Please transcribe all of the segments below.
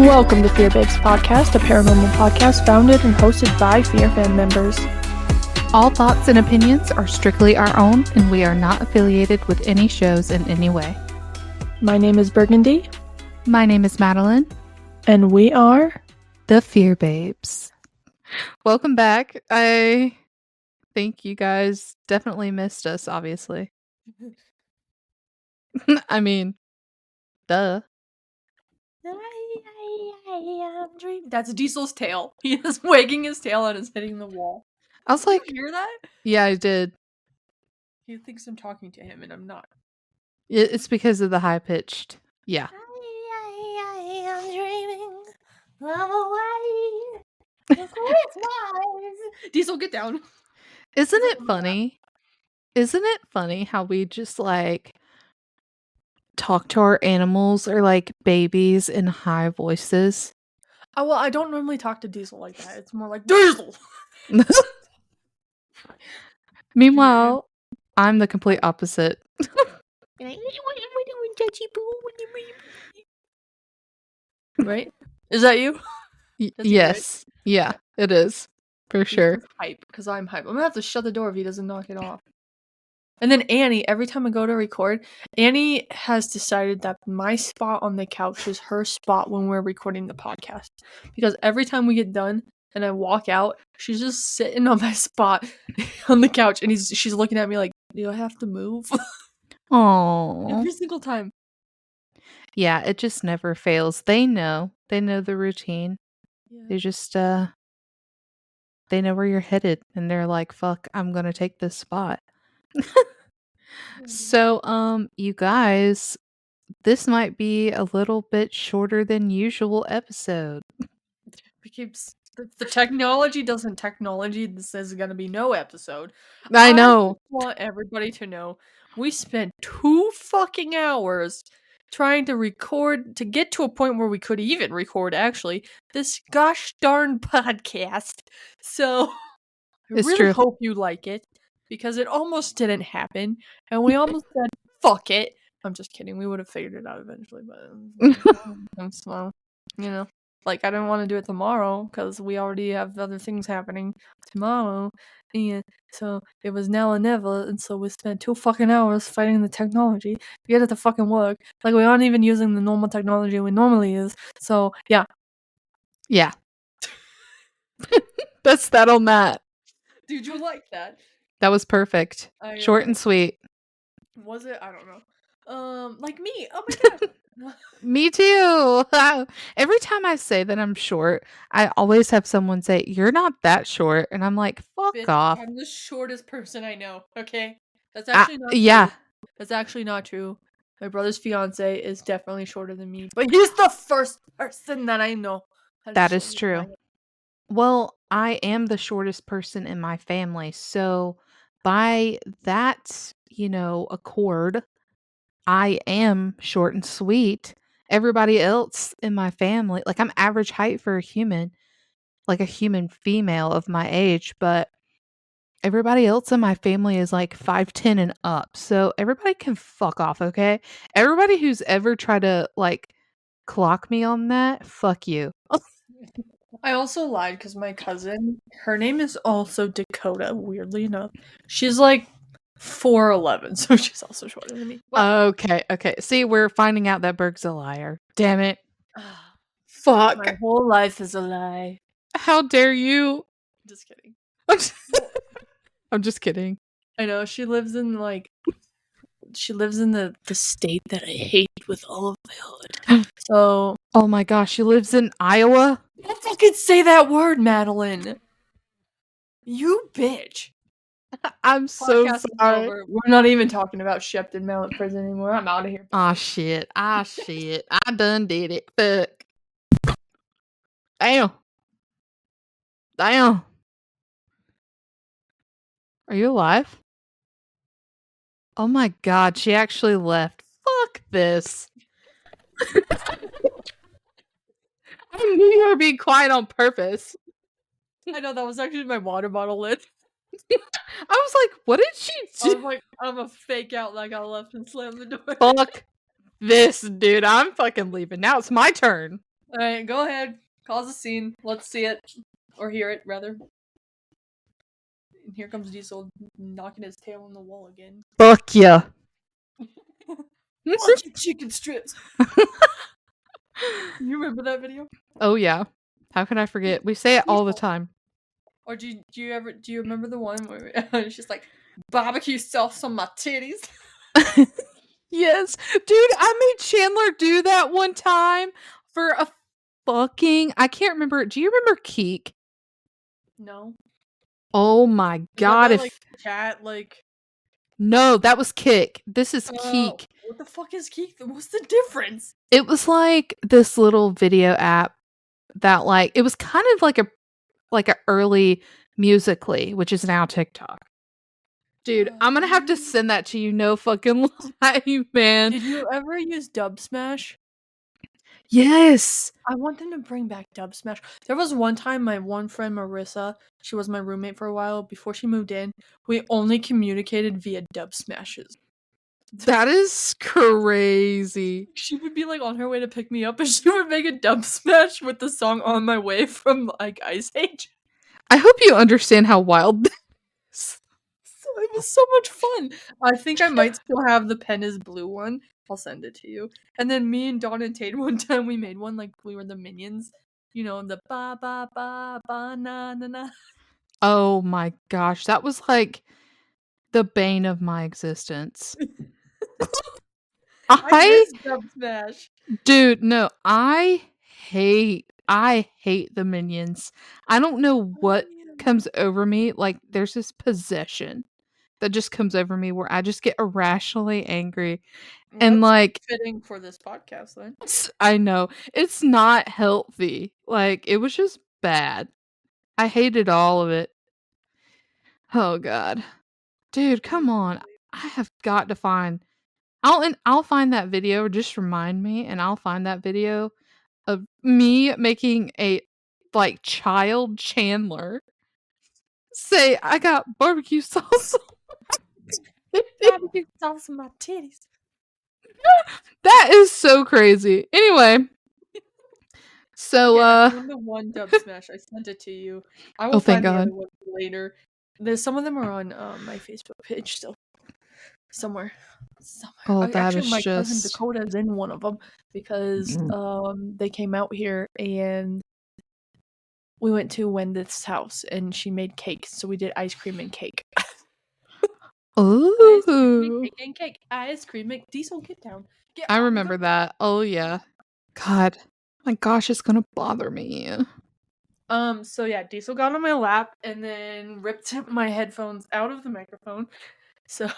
Welcome to Fear Babes Podcast, a paranormal podcast founded and hosted by Fear fan members. All thoughts and opinions are strictly our own, and we are not affiliated with any shows in any way. My name is Burgundy. My name is Madeline. And we are the Fear Babes. Welcome back. I think you guys definitely missed us, obviously. I mean, duh. That's Diesel's tail. He is wagging his tail and is hitting the wall. I was like, did you hear that? Yeah, I did. He thinks I'm talking to him and I'm not. It's because of the high-pitched. Yeah. I'm dreaming of a way. Diesel, get down. Isn't it funny? Isn't it funny how we just like talk to our animals or like babies in high voices? Oh, well, I don't normally talk to Diesel like that. It's more like, Diesel! Meanwhile, I'm the complete opposite. Right? Is that you? Yes. Right? Yeah, it is. For sure. Hype, because I'm hype. I'm gonna have to shut the door if he doesn't knock it off. And then Annie, every time I go to record, Annie has decided that my spot on the couch is her spot when we're recording the podcast. Because every time we get done and I walk out, she's just sitting on my spot on the couch and she's looking at me like, do I have to move? Aww. Every single time. Yeah, it just never fails. They know. They know the routine. Yeah. They just, they know where you're headed. And they're like, fuck, I'm gonna take this spot. So, you guys, this might be a little bit shorter than usual episode. The technology doesn't technology. This is gonna be no episode. I know. I want everybody to know we spent 2 fucking hours trying to record to get to a point where we could even record actually this gosh darn podcast. So I really hope you like it. Because it almost didn't happen, and we almost said, fuck it. I'm just kidding. We would have figured it out eventually, but so, you know, like, I didn't want to do it tomorrow, because we already have other things happening tomorrow, and so it was now or never, and so we spent 2 fucking hours fighting the technology to get it to fucking work. Like, we aren't even using the normal technology we normally use, so, yeah. Yeah. That's that on that. Did you like that? That was perfect. Short and sweet. Was it? I don't know. Like me. Oh my god. Me too. Every time I say that I'm short, I always have someone say, "You're not that short," and I'm like, "Fuck Bitch, off." I'm the shortest person I know. Okay, that's actually not. Yeah, true. That's actually not true. My brother's fiance is definitely shorter than me, but he's the first person that I know. That is true. Well, I am the shortest person in my family, so by that, accord, I am short and sweet. Everybody else in my family, like I'm average height for a human, like a human female of my age, but everybody else in my family is like 5'10" and up. So everybody can fuck off, okay? Everybody who's ever tried to like clock me on that, fuck you. I also lied because my cousin, her name is also Dakota, weirdly enough. She's like 4'11", so she's also shorter than me. Well, okay. See, we're finding out that Berg's a liar. Damn it. Fuck. My whole life is a lie. How dare you? Just kidding. I'm just kidding. I know, she lives in the state that I hate with all of my heart. So. Oh my gosh, she lives in Iowa? Don't fucking say that word, Madeline. You bitch. I'm so sorry. We're not even talking about Shepton Mallet Prison anymore. I'm out of here. Ah shit. I done did it. Fuck. Damn. Are you alive? Oh my god, she actually left. Fuck this. I knew you were being quiet on purpose. I know, that was actually my water bottle lid. I was like, what did she do? I was like, I'm a fake out like I left and slammed the door. Fuck this, dude. I'm fucking leaving. Now it's my turn. Alright, go ahead. Cause a scene. Let's see it. Or hear it, rather. And here comes Diesel knocking his tail on the wall again. Fuck yeah. Watch your chicken strips! You remember that video? Oh yeah. How can I forget? We say it all the time. Or do you remember the one where it's just like barbecue sauce on my titties? Yes. Dude, I made Chandler do that one time for a fucking I can't remember. Do you remember Keek? No. Oh my god, Like chat, like No, that was Kick. This is Keek. what the fuck is Keek? What's the difference? It was like this little video app that like it was kind of like a early Musically, which is now TikTok. Dude, I'm gonna have to send that to you. No fucking lie, man. Did you ever use Dub Smash? Yes. I want them to bring back Dub Smash. There was one time my one friend Marissa, she was my roommate for a while before she moved in. We only communicated via Dub Smashes. That is crazy. She would be like on her way to pick me up and she would make a Dub Smash with the song On My Way from like Ice Age. I hope you understand how wild this is. It was so much fun. I think I might still have the Pen is Blue one. I'll send it to you. And then me and Dawn and Tate one time we made one like we were the Minions. You know, the ba ba ba ba na na na. Oh my gosh, that was like the bane of my existence. I miss Dub Smash. Dude, no, I hate the Minions. I don't know what comes over me. Like there's this possession that just comes over me where I just get irrationally angry. Well, And that's like fitting for this podcast then. I know it's not healthy. Like it was just bad. I hated all of it. Oh god. Dude, come on. I have got to find I'll find that video, or just remind me, and I'll find that video of me making a like child Chandler say I got barbecue sauce. Barbecue sauce on my titties. That is so crazy. Anyway. So I found the one Dub Smash. I sent it to you. I will thank find the God. other one later. There's some of them are on my Facebook page still. Somewhere. Oh, that Actually, is my cousin just Dakota is in one of them because they came out here and we went to Wendy's house and she made cake, so we did ice cream and cake. Ooh. Ice cream and Diesel, get down. I remember that. Oh yeah. God. My gosh, it's gonna bother me. So yeah, Diesel got on my lap and then ripped my headphones out of the microphone. So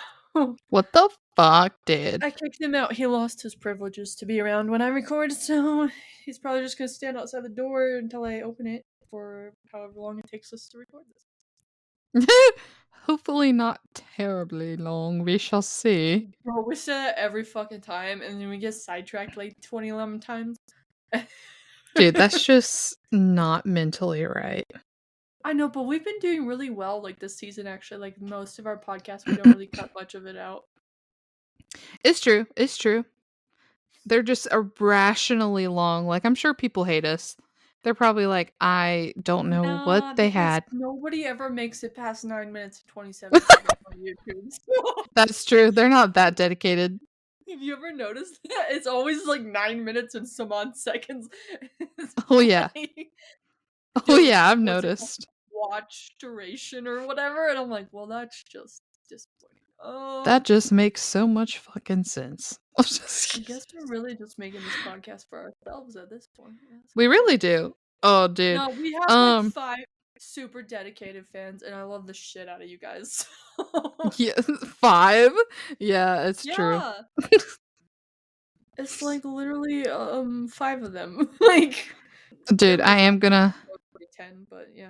What the fuck, dude? I kicked him out. He lost his privileges to be around when I record, so he's probably just gonna stand outside the door until I open it for however long it takes us to record this. Hopefully not terribly long. We shall see. Bro, we say that every fucking time, and then we get sidetracked like 2011 times. Dude, that's just not mentally right. I know, but we've been doing really well like this season actually. Like most of our podcasts, we don't really cut much of it out. It's true. It's true. They're just irrationally long. Like I'm sure people hate us. They're probably like, I don't know what they had. Nobody ever makes it past 9 minutes and 27 seconds on YouTube. That's true. They're not that dedicated. Have you ever noticed that? It's always like 9 minutes and some odd seconds. Oh yeah. Oh yeah, I've noticed. Watch duration or whatever, and I'm like, well, that's just disappointing. That just makes so much fucking sense. I guess we're really just making this podcast for ourselves at this point. We really do. Oh, dude. No, we have like 5 super dedicated fans, and I love the shit out of you guys. Yeah, 5? Yeah, it's true. It's like literally 5 of them. Like, dude, I am gonna 10, but yeah.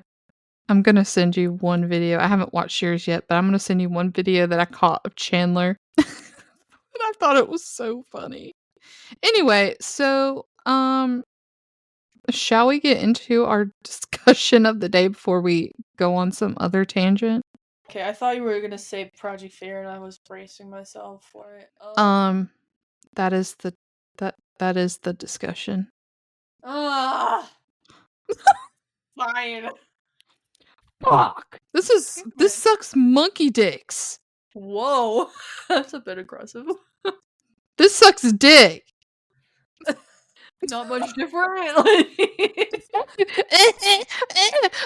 I'm gonna send you one video. I haven't watched yours yet, but I'm gonna send you one video that I caught of Chandler. And I thought it was so funny. Anyway, so shall we get into our discussion of the day before we go on some other tangent? Okay, I thought you were gonna say Project Fear, and I was bracing myself for it. That is the discussion. Ah, fine. Fuck. This sucks monkey dicks. Whoa, that's a bit aggressive. This sucks dick. Not much different.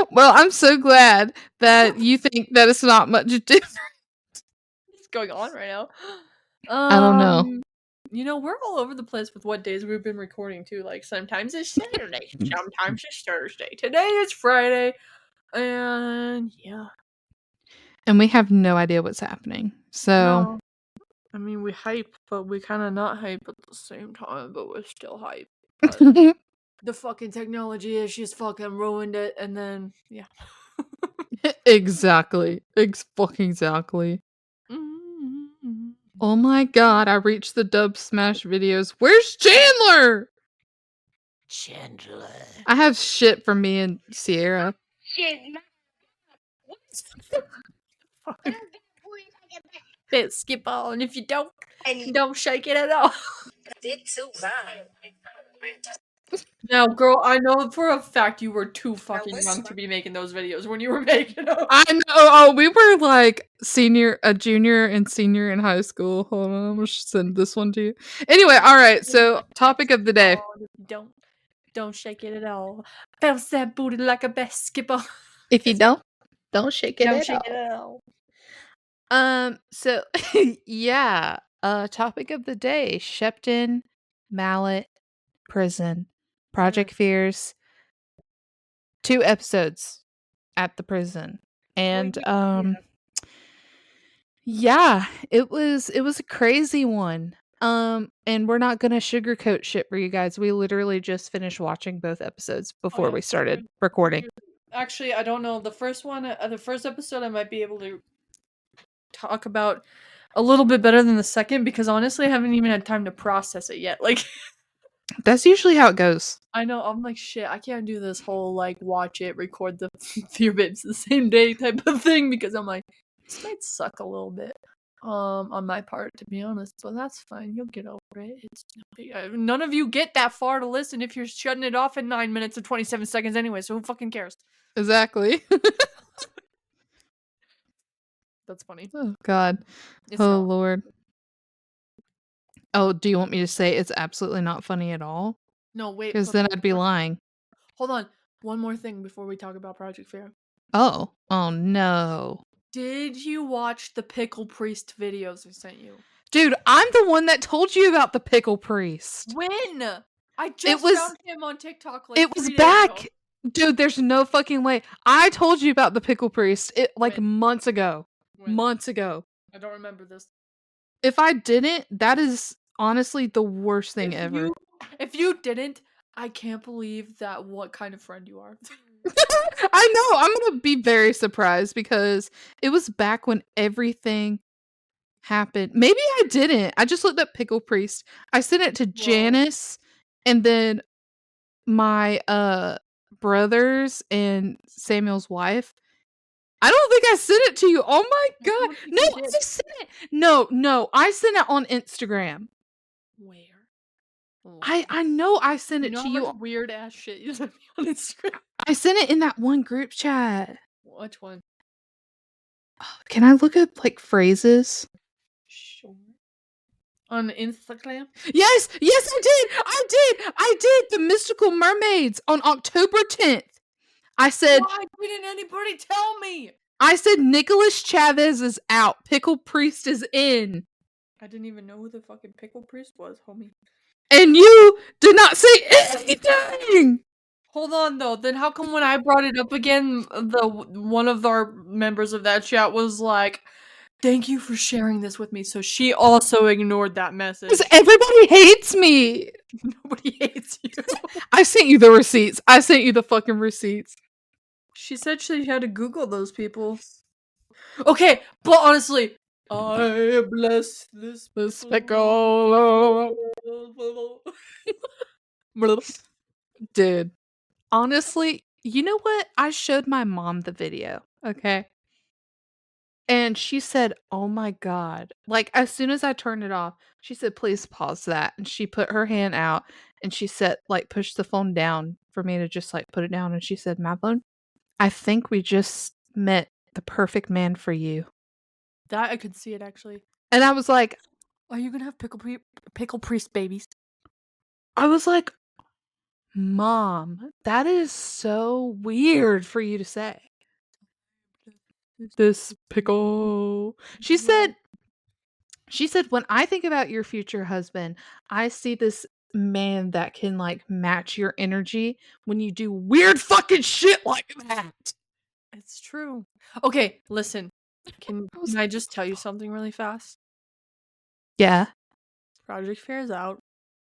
Well, I'm so glad that you think that it's not much different. What's going on right now? I don't know. You know, we're all over the place with what days we've been recording too. Like sometimes it's Saturday, sometimes it's Thursday. Today is Friday, and yeah. And we have no idea what's happening. So No, I mean we hype, but we kind of not hype at the same time. But we're still hype. But the fucking technology is just fucking ruined it, and then yeah. exactly. Exactly. Mm-hmm. Oh my god, I reached the dub smash videos. Where's Chandler? Chandler. I have shit from me and Sierra. Bit skip on, and if you don't shake it at all. Now, girl, I know for a fact you were too fucking young to be making those videos when you were making them. I know. Oh, we were like junior and senior in high school. Hold on, I'm gonna send this one to you. Anyway, all right. So, topic of the day. If you don't shake it at all. Bounce that booty like a basketball. If you don't shake it Don't at shake all. it at all. So yeah. Topic of the day: Shepton Mallet Prison. Project Fears. 2 episodes at the prison. And yeah, it was a crazy one. And we're not gonna sugarcoat shit for you guys. We literally just finished watching both episodes before we started recording. Actually, I don't know. The first one, the first episode, I might be able to talk about a little bit better than the second because honestly, I haven't even had time to process it yet. Like, That's usually how it goes. I know, I'm like, shit, I can't do this whole, like, watch it, record the Fear Babes the same day type of thing because I'm like, this might suck a little bit. On my part, to be honest, but that's fine. You'll get over it. It's none of you get that far to listen if you're shutting it off in 9 minutes and 27 seconds anyway. So who fucking cares? Exactly. That's funny. Oh god. It's Oh not. lord. Oh, do you want me to say it's absolutely not funny at all? No, wait. Because then I'd be lying. Hold on. One more thing before we talk about Project Fair. Oh. Oh no. Did you watch the Pickle Priest videos I sent you? Dude, I'm the one that told you about the Pickle Priest. When? I just found him on TikTok like it was 3 days back. ago. Dude, there's no fucking way. I told you about the Pickle Priest When? months ago. When? Months ago. I don't remember this. If I didn't, that is honestly the worst thing ever. If you didn't, I can't believe that what kind of friend you are. I know. I'm gonna be very surprised because it was back when everything happened. Maybe I didn't. I just looked up Pickle Priest. I sent it to Janice and then my brothers and Samuel's wife. I don't think I sent it to you. Oh my god. No, I just sent it. No, I sent it on Instagram. Where? I know I sent it to you. Weird ass shit you sent me on Instagram. I sent it in that one group chat. Which one? Can I look up like phrases? Sure. On Instagram? Yes, I did. The Mystical Mermaids on October 10th. I said, why didn't anybody tell me? I said Nicholas Chavez is out. Pickle Priest is in. I didn't even know who the fucking Pickle Priest was, homie. And you did not say anything. Hold on though. Then how come when I brought it up again, one of our members of that chat was like, "Thank you for sharing this with me." So she also ignored that message. Because everybody hates me. Nobody hates you. I sent you the receipts. I sent you the fucking receipts. She said she had to Google those people. Okay, but honestly, I bless this pickle. Dude, honestly, you know what? I showed my mom the video, okay? And she said, "Oh my god." Like, as soon as I turned it off, she said, "Please pause that." And she put her hand out and she said, like, pushed the phone down for me to just, like, put it down. And she said, "Madeline, I think we just met the perfect man for you." That I could see it actually. And I was like, Are you gonna have pickle priest babies? "Mom, that is so weird for you to say." This pickle. She said, "When I think about your future husband, I see this man that can, like, match your energy when you do weird fucking shit like that." It's true. Okay, listen. Can I was I just tell you something really fast? Yeah. Project Fair is out.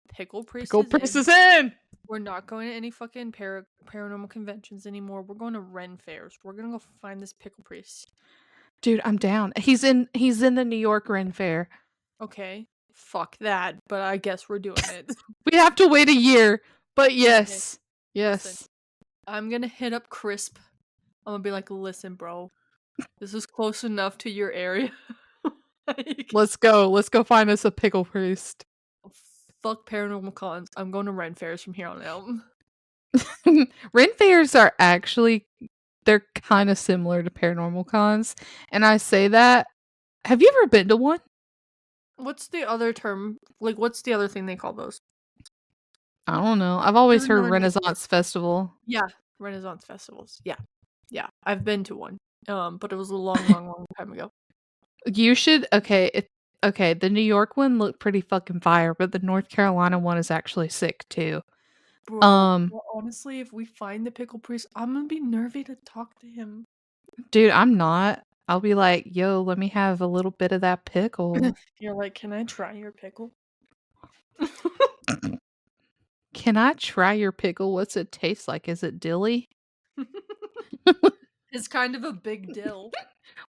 Pickle priest Pickle is in. Priest is in! We're not going to any fucking paranormal conventions anymore. We're going to Ren fairs. We're gonna go find this pickle priest. Dude, I'm down. He's in the New York Ren Fair. Okay, fuck that. But I guess we're doing it. We have to wait a year, but yes. Okay, Yes. listen. I'm gonna hit up Crisp. I'm gonna be like, listen, bro, this is close enough to your area. Like, Let's go. Let's go find us a pickle priest. fuck paranormal cons. I'm going to Ren fairs from here on out. Ren fairs are actually they're kind of similar to paranormal cons, and I say that. Have you ever been to one? What's the other term? Like, what's the other thing they call those? I don't know. I've always There's heard another name. Renaissance Festival. Yeah, Renaissance festivals. Yeah, yeah. I've been to one. But it was a long, long, long time ago. You should okay, the New York one looked pretty fucking fire, but the North Carolina one is actually sick too. Bro, well, honestly, if we find the pickle priest, I'm gonna be nervy to talk to him. Dude, I'm not. I'll be like, "Yo, let me have a little bit of that pickle." You're like, can I try your pickle? Can I try your pickle? What's it taste like? Is it dilly? It's kind of a big dill.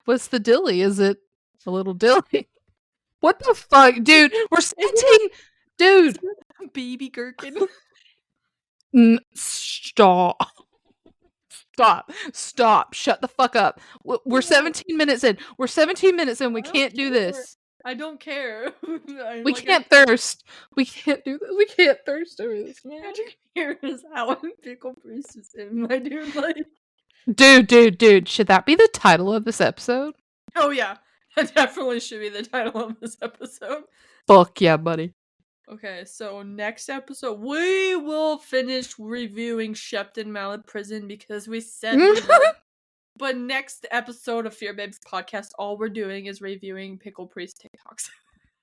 What's the dilly? Is it a little dilly? What the fuck? Dude, we're 17. Dude, Baby gherkin. stop. Stop. Shut the fuck up. We're 17 minutes in. We're 17 minutes in. We can't do this. I don't care. We can't thirst. We can't do this. We can't thirst over this, man. Magic here is how pickle priest is in, my dude. Like, dude. Should that be the title of this episode? oh yeah, that definitely should be the title of this episode. Fuck yeah, buddy. Okay, so next episode we will finish reviewing Shepton Mallet Prison because we said we would. But next episode of Fear Babes podcast, all we're doing is reviewing Pickle Priest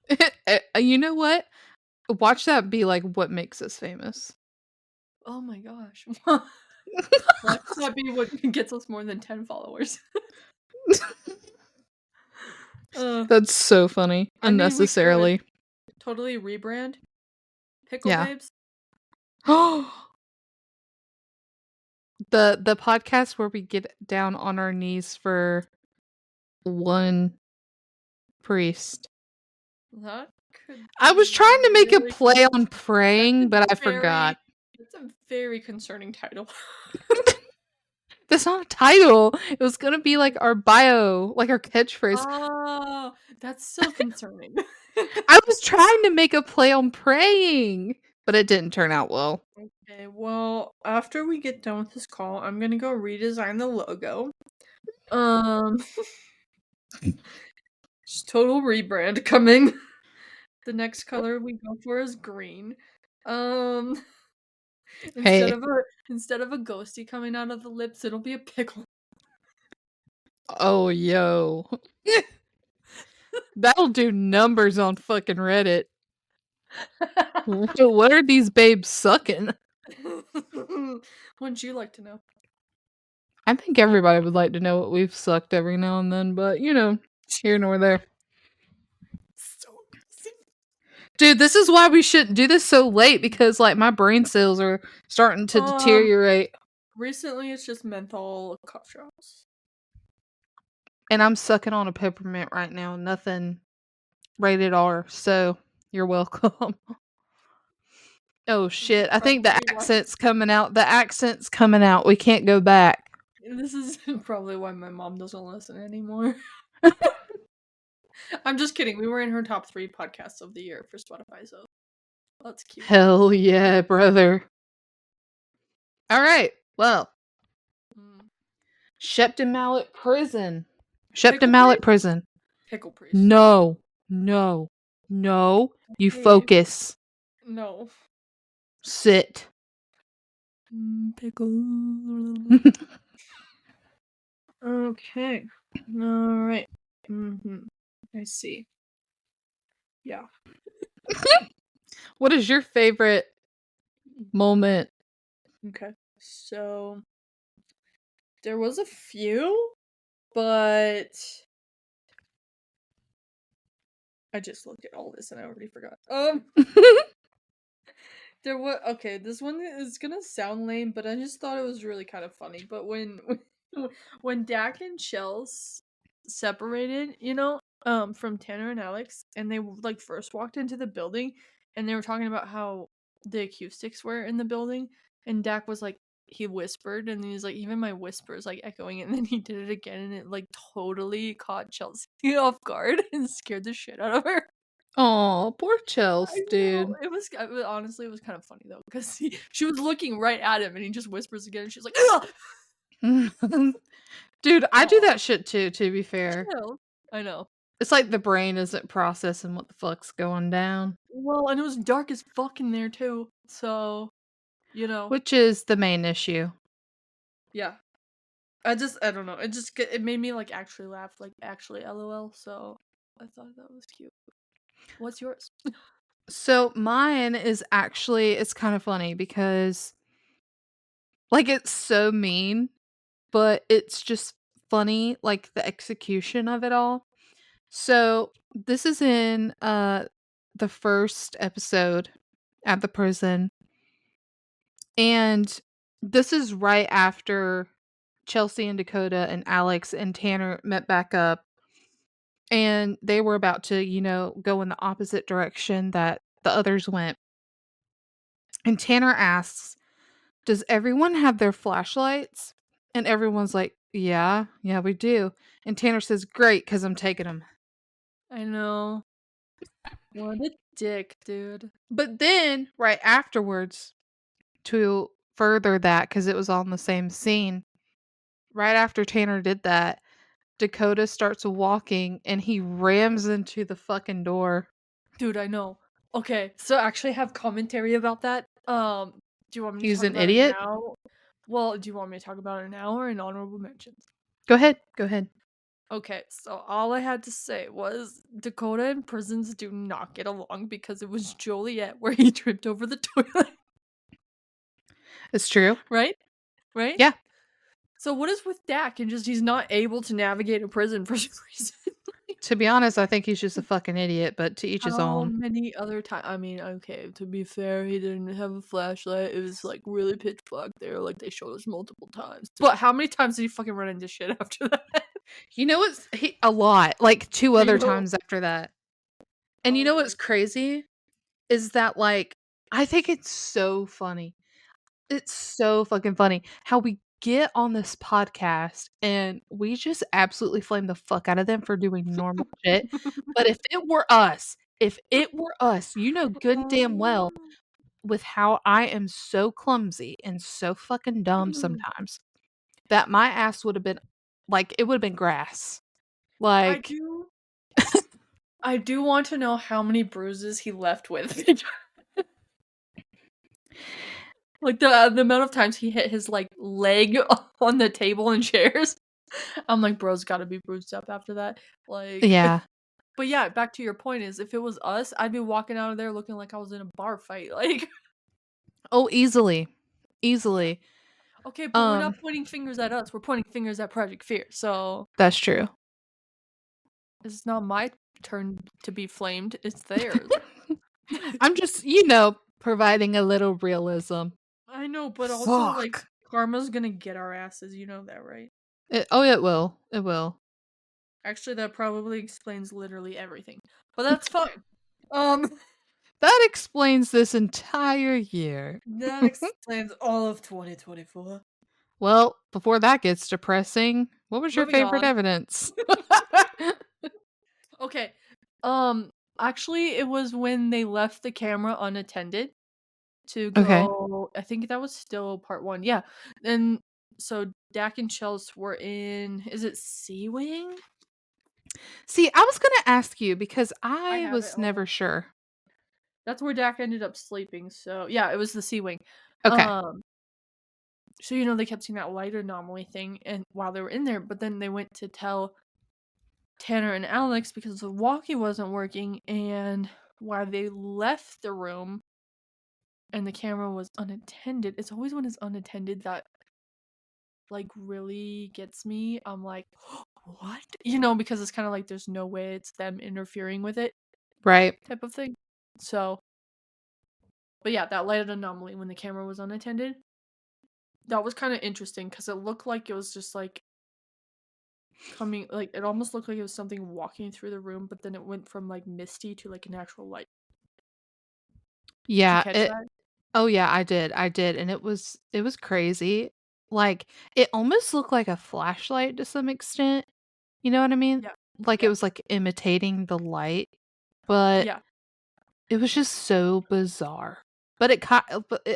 TikToks. You know what? Watch that be like what makes us famous. Oh my gosh. Watch that be what gets us more than 10 followers. That's so funny. Unnecessarily. I mean, totally rebrand Pickle Yeah. Babes. The podcast where we get down on our knees for one priest. That could I was be trying to make a really play on praying, but I forgot. That's a very concerning title. That's not a title. It was gonna be like our bio, like our catchphrase. Oh, that's so concerning. I was trying to make a play on praying, but it didn't turn out well. Okay, well, after we get done with this call, I'm gonna go redesign the logo. Just total rebrand coming. The next color we go for is green. Instead of a ghosty coming out of the lips, it'll be a pickle. Oh, yo. That'll do numbers on fucking Reddit. What are these babes sucking? Wouldn't you like to know? I think everybody would like to know what we've sucked every now and then, but you know, here nor there. Dude, this is why we shouldn't do this so late because like my brain cells are starting to deteriorate. Recently it's just menthol cough drops. And I'm sucking on a peppermint right now, nothing rated R, so you're welcome. Oh shit, I think the accent's coming out. The accent's coming out. We can't go back. This is probably why my mom doesn't listen anymore. I'm just kidding. We were in her top 3 podcasts of the year for Spotify, so that's cute. Hell yeah, brother. All right. Well, Shepton Mallet Prison. Pickle Shepton Mallet Prison. Pickle Priest. No. You Okay. focus. No. Sit. Pickle. Okay. All right. I see. Yeah. What is your favorite moment? Okay. So there was a few, but I just looked at all this and I already forgot. There was okay. This one is gonna sound lame, but I just thought it was really kind of funny. But when Dak and Chels separated, from Tanner and Alex, and they like first walked into the building, and they were talking about how the acoustics were in the building, and Dak was like, he whispered, and he's like, even my whisper is like echoing, and then he did it again, and it like totally caught Chelsea off guard and scared the shit out of her. Oh, poor Chelsea, dude. Honestly, it was kind of funny though, because she was looking right at him, and he just whispers again, and she's like, ugh! Dude, I do that shit too, to be fair. I know. It's like the brain isn't processing what the fuck's going down. Well, and it was dark as fuck in there too, so, Which is the main issue. Yeah. I don't know. It made me like actually laugh, like actually LOL, so I thought that was cute. What's yours? So mine is actually, it's kind of funny because like it's so mean, but it's just funny, like the execution of it all. So this is in the first episode at the prison. And this is right after Chelsea and Dakota and Alex and Tanner met back up. And they were about to, go in the opposite direction that the others went. And Tanner asks, "Does everyone have their flashlights?" And everyone's like, yeah, we do. And Tanner says, "Great, because I'm taking them." I know. What a dick, dude. But then, right afterwards, to further that, because it was on the same scene, right after Tanner did that, Dakota starts walking and he rams into the fucking door. Dude, I know. Okay, so I actually have commentary about that. Do you want me to He's talk an about idiot? it now? Well, do you want me to talk about it now or in honorable mentions? Go ahead. Okay, so all I had to say was Dakota and prisons do not get along because it was Joliet where he tripped over the toilet. It's true. Right? Yeah. So what is with Dak and just he's not able to navigate a prison for some reason? To be honest, I think he's just a fucking idiot, but to each his How own. many other times? I mean, okay, to be fair, he didn't have a flashlight. It was like really pitch black there, like they showed us multiple times. But how many times did he fucking run into shit after that? It's a lot, like 2 other know. times after that. And you know what's crazy? Is that, like, I think it's so funny. It's so fucking funny how we get on this podcast and we just absolutely flame the fuck out of them for doing normal shit. But if it were us, you know good and damn well with how I am so clumsy and so fucking dumb sometimes that my ass would have been like, it would have been grass. Like, I do want to know how many bruises he left with. Like the amount of times he hit his like leg on the table and chairs. I'm like, bro's gotta be bruised up after that. Like, yeah. But yeah, back to your point is if it was us, I'd be walking out of there looking like I was in a bar fight. Like, Oh, easily. okay, but we're not pointing fingers at us. We're pointing fingers at Project Fear. So That's true. it's not my turn to be flamed. It's theirs. I'm just, providing a little realism. I know, but also like karma's gonna get our asses. You know that, right? It will. It will. Actually, that probably explains literally everything. But that's fine. That explains this entire year. That explains all of 2024. Well, before that gets depressing, what was your Moving favorite on. evidence? Okay. Actually, it was when they left the camera unattended to Okay. go. I think that was still part one. Yeah. And so Dak and Chels were in. Is it Sea Wing? See, I was gonna ask you because I I have it. was Hold on. never sure. That's where Dak ended up sleeping. So yeah, it was the Sea Wing. Okay. Um. So they kept seeing that light anomaly thing, and while they were in there, but then they went to tell Tanner and Alex because the walkie wasn't working, and while they left the room and the camera was unattended, it's always when it's unattended that like really gets me. I'm like, what? Because it's kind of like there's no way it's them interfering with it Right. type of thing. So, but yeah, that light anomaly when the camera was unattended, that was kind of interesting because it looked like it was just like coming, like it almost looked like it was something walking through the room, but then it went from like misty to like an actual light. Did you Yeah, catch it that? Oh yeah, I did, and it was crazy. Like, it almost looked like a flashlight to some extent, you know what I mean? Yeah. Like, it Yeah. was, like, imitating the light, but Yeah. it was just so bizarre. But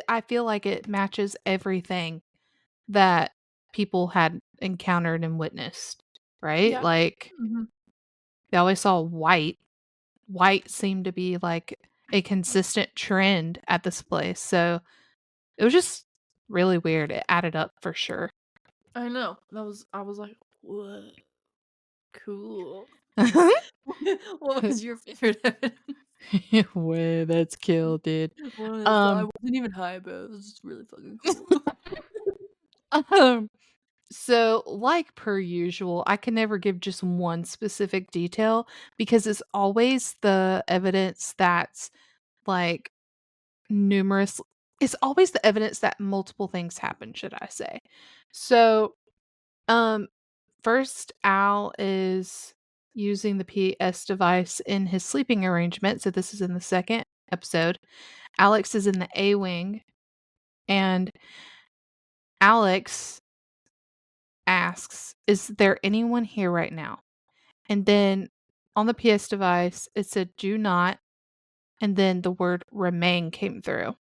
I feel like it matches everything that people had encountered and witnessed, right? Yeah. Like, Mhm. they always saw white. White seemed to be, like, a consistent trend at this place, so it was just really weird. It added up for sure. I know. I was like, "What? Cool." What was your favorite evidence? Way that's kill, dude. I Um, wasn't even high, but it was just really fucking cool. um, so like per usual, I can never give just one specific detail because it's always the evidence that's like numerous it's always the evidence that multiple things happen, should I say. So, um, first, Al is using the PS device in his sleeping arrangement. So, this is in the second episode. Alex is in the A wing, and Alex asks, "Is there anyone here right now?" And then on the PS device, it said, "Do not," and then the word remain came through.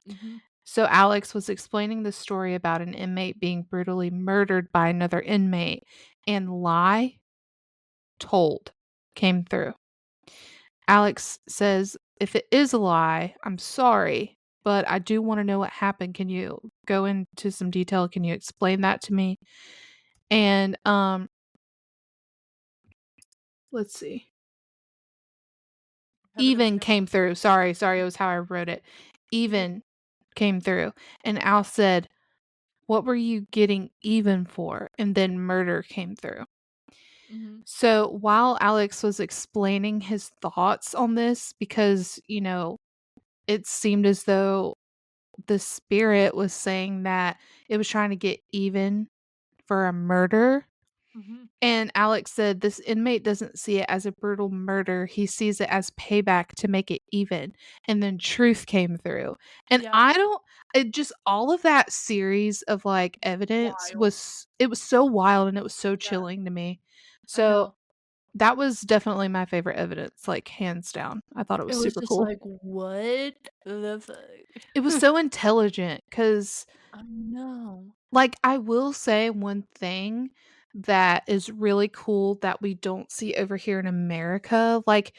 Mhm. So Alex was explaining the story about an inmate being brutally murdered by another inmate, and lie told came through. Alex says, "If it is a lie, I'm sorry, but I do want to know what happened. Can you go into some detail? Can you explain that to me?" And let's see. Have it Even written down. came through. Sorry, it was how I wrote it. Yeah. Even came through. And Al said, "What were you getting even for?" And then murder came through. Mhm. So while Alex was explaining his thoughts on this, because, it seemed as though the spirit was saying that it was trying to get even for a murder. Mhm. And Alex said this inmate doesn't see it as a brutal murder. He sees it as payback to make it even. And then truth came through. And Yeah. it just all of that series of like evidence Wild. it was so wild and it was so Yeah. chilling to me. I So know. that was definitely my favorite evidence, like hands down. I thought it It was was super just cool. like, what the It was fuck? so intelligent because I know. like, I will say one thing that is really cool that we don't see over here in America, like,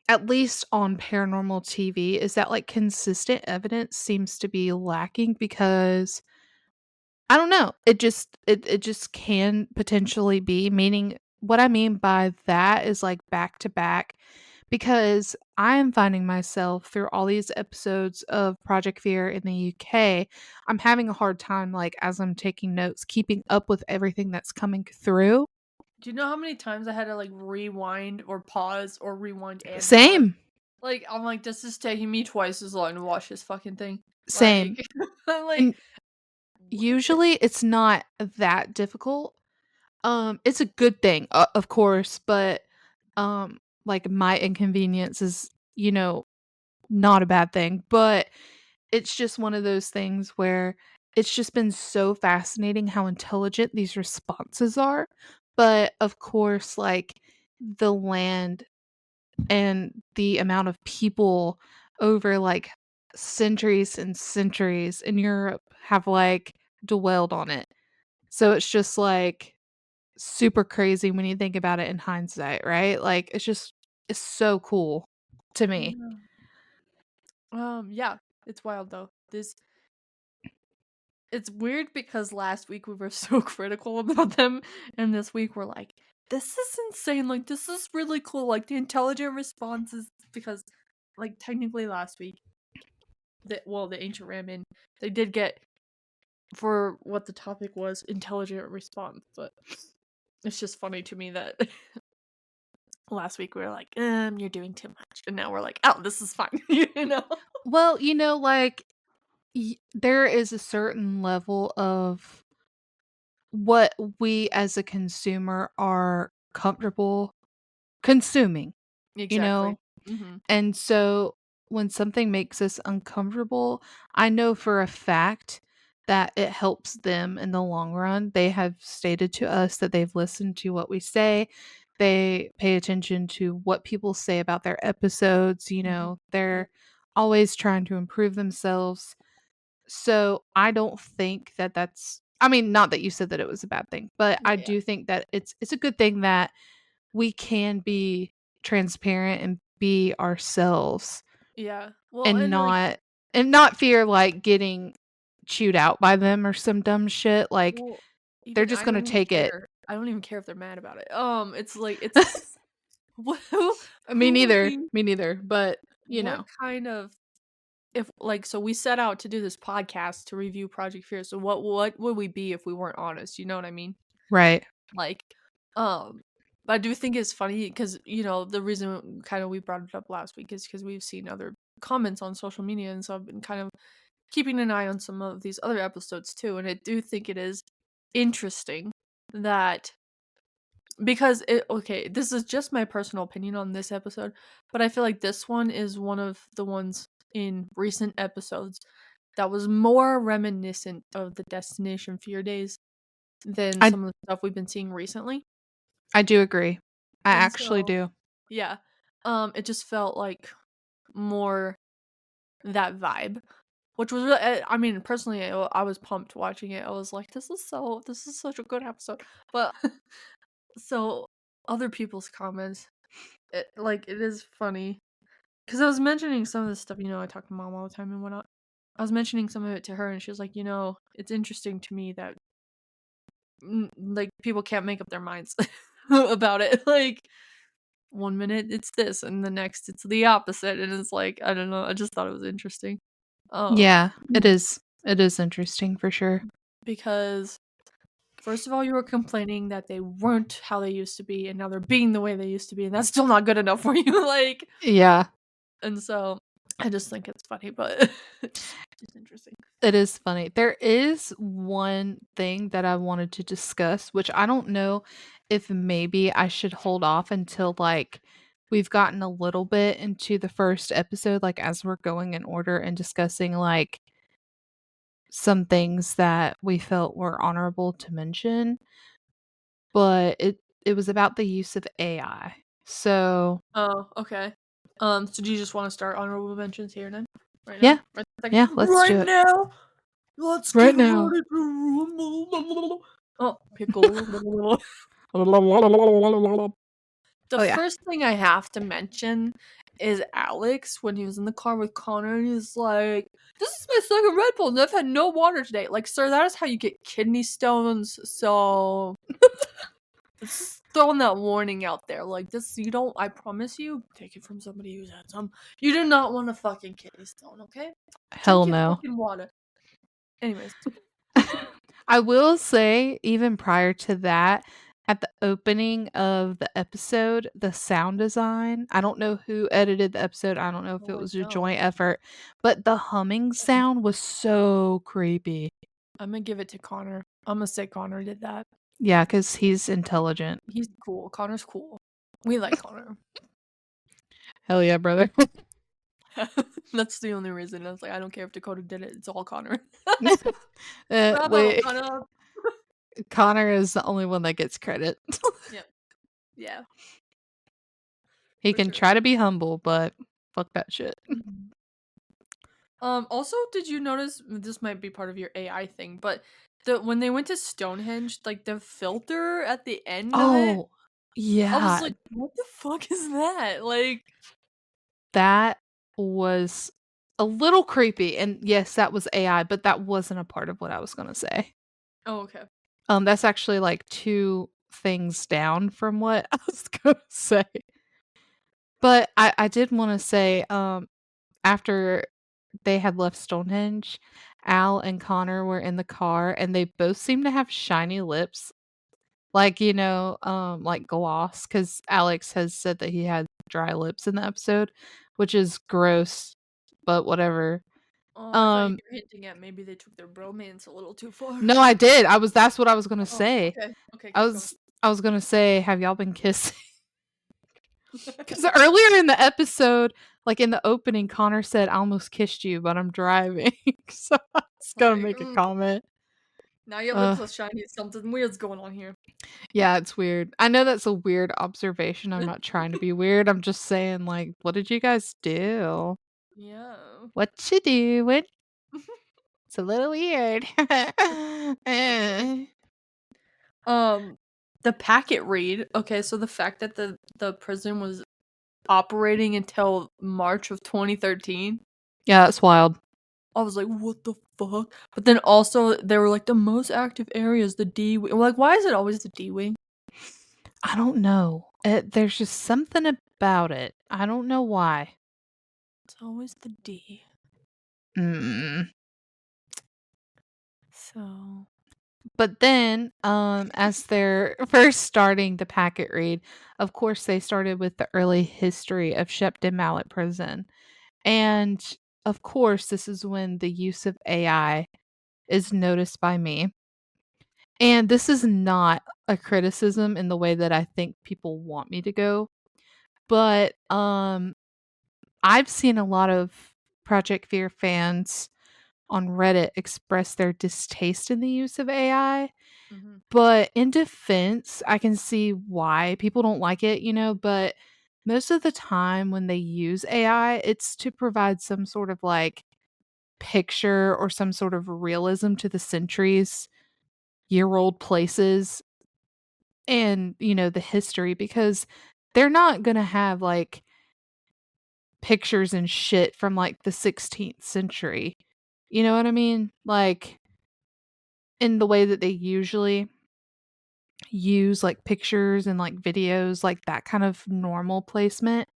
at least on paranormal TV, is that, like, consistent evidence seems to be lacking because I don't know, it just can potentially be, meaning what I mean by that is, like, back to back, because I am finding myself through all these episodes of Project Fear in the UK, I'm having a hard time, like, as I'm taking notes, keeping up with everything that's coming through. Do you know how many times I had to like rewind or pause or rewind and pause? Same, Like, I'm like, this is taking me twice as long to watch this fucking thing. same, Like, I'm like, and what? usually it's not that difficult. It's a good thing, of course, but, like, my inconvenience is, not a bad thing, but it's just one of those things where it's just been so fascinating how intelligent these responses are, but, of course, like, the land and the amount of people over like centuries and centuries in Europe have like dwelled on it. So it's just like super crazy when you think about it in hindsight, right? Like it's so cool to me. Yeah. Yeah, it's wild though. It's weird because last week we were so critical about them, and this week we're like, this is insane. Like, this is really cool. Like, the intelligent responses, because, like, technically last week, the ancient ramen, they did get, for what the topic was, intelligent response, but it's just funny to me that last week we were like, you're doing too much, and now we're like, oh, this is fine, you know? Well, like there is a certain level of what we as a consumer are comfortable consuming, you Exactly. know? Mm-hmm. And so when something makes us uncomfortable, I know for a fact that it helps them in the long run. They have stated to us that they've listened to what we say. They pay attention to what people say about their episodes, Mm-hmm. they're always trying to improve themselves. So I don't think that that's I mean, not that you said that it was a bad thing, but I Yeah. do think that it's a good thing that we can be transparent and be ourselves Yeah. Well, and and like, not fear like getting chewed out by them or some dumb shit. Like well, they're even just I gonna don't even take it. care. I don't even care if they're mad about it. It's like it's who Me who would neither. be Me neither. But what kind of, if like, so we set out to do this podcast to review Project Fear. So what would we be if we weren't honest? You know what I mean? right. Like, um, but I do think it's funny because the reason kind of we brought it up last week is because we've seen other comments on social media, and so I've been kind of keeping an eye on some of these other episodes too, and I do think it is interesting that, because okay, this is just my personal opinion on this episode, but I feel like this one is one of the ones in recent episodes that was more reminiscent of the Destination Fear days than I some of the stuff we've been seeing recently. I do agree. I And actually so, do. yeah, it just felt like more that vibe, which was I mean, personally, I was pumped watching it. I was like, this is such a good episode. But so other people's comments, it is funny because I was mentioning some of this stuff. I talk to mom all the time and whatnot. I was mentioning some of it to her, and she was like, it's interesting to me that like people can't make up their minds about it. Like, one minute it's this, and the next it's the opposite, and it's like, I don't know. I just thought it was interesting. Um, Yeah, it is. It is interesting for sure. because first of all, you were complaining that they weren't how they used to be, and now they're being the way they used to be, and that's still not good enough for you. Like, Yeah. and so I just think it's funny, but it's interesting. It is funny. There is one thing that I wanted to discuss, which I don't know if maybe I should hold off until like we've gotten a little bit into the first episode, like as we're going in order and discussing like some things that we felt were honorable to mention. But it was about the use of AI. So Oh, okay. So do you just want to start honorable mentions here then? Right now? yeah, Right this second? yeah, let's do Right it. now? Let's Right get now. ready to rumble. Oh, pickle. Oh The yeah. first thing I have to mention is Alex when he was in the car with Connor, and he's like, "This is my second Red Bull, and I've had no water today." Like, sir, that is how you get kidney stones. So, just throwing that warning out there. Like, this, you don't. I promise you, take it from somebody who's had some. You do not want a fucking kidney stone, okay? Hell Drink your no. fucking water. Anyways, I will say, even prior to that, at the opening of the episode, the sound design, I don't know who edited the episode. I don't know if it oh, I was a don't. joint effort, but the humming sound was so creepy. I'm gonna give it to Connor. I'm gonna say Connor did that. Yeah, because he's intelligent. He's cool. Connor's cool. We like Connor. Hell yeah, brother. That's the only reason. I was like, I don't care if Dakota did it. It's all Connor. Bravo, Wait, Connor. Connor is the only one that gets credit. Yep. Yeah. He For can sure. try to be humble, but fuck that shit. Mhm. Also, did you notice this might be part of your AI thing, but when they went to Stonehenge, like the filter at the end of it, Oh, I was yeah, like, what the fuck is that? Like, that was a little creepy, and yes, that was AI, but that wasn't a part of what I was gonna say. oh, okay. That's actually, like, 2 things down from what I was gonna say. But I did wanna say, after they had left Stonehenge, Al and Connor were in the car, and they both seemed to have shiny lips, like, like gloss, because Alex has said that he had dry lips in the episode, which is gross, but whatever. Oh, I thought you Um, were hinting at maybe they took their bromance a little too far. no, I did, that's what I was gonna Oh, say. okay. Okay, I keep going. was I was gonna say, "Have y'all been kissing?" Because earlier in the episode, like, in the opening, Connor said, "I almost kissed you, but I'm driving." So I was gonna Like, make a comment. now your lips Uh, are shiny. Something weird's going on here. yeah, it's weird. I know that's a weird observation, I'm not trying to be weird, I'm just saying, like, what did you guys do? Yeah. What you doing? It's a little weird. For sure. Eh. Um, the packet read. Okay, so the fact that the prison was operating until March of 2013, Yeah, that's wild. I was like, what the fuck? But then also they were like the most active areas, the D wing. Like, why is it always the D wing? I don't know. There's just something about it. I don't know why. It's always the D. Mm. So But then, as they're first starting the packet read, of course, they started with the early history of Shepton Mallet Prison. And of course, this is when the use of AI is noticed by me. And this is not a criticism in the way that I think people want me to go, but I've seen a lot of Project Fear fans on Reddit express their distaste in the use of AI. mhm. But in defense, I can see why people don't like it, but most of the time when they use AI, it's to provide some sort of like picture or some sort of realism to the centuries year old places and, the history because they're not going to have like pictures and shit from like the 16th century. You know what I mean? Like in the way that they usually use like pictures and like videos, like that kind of normal placement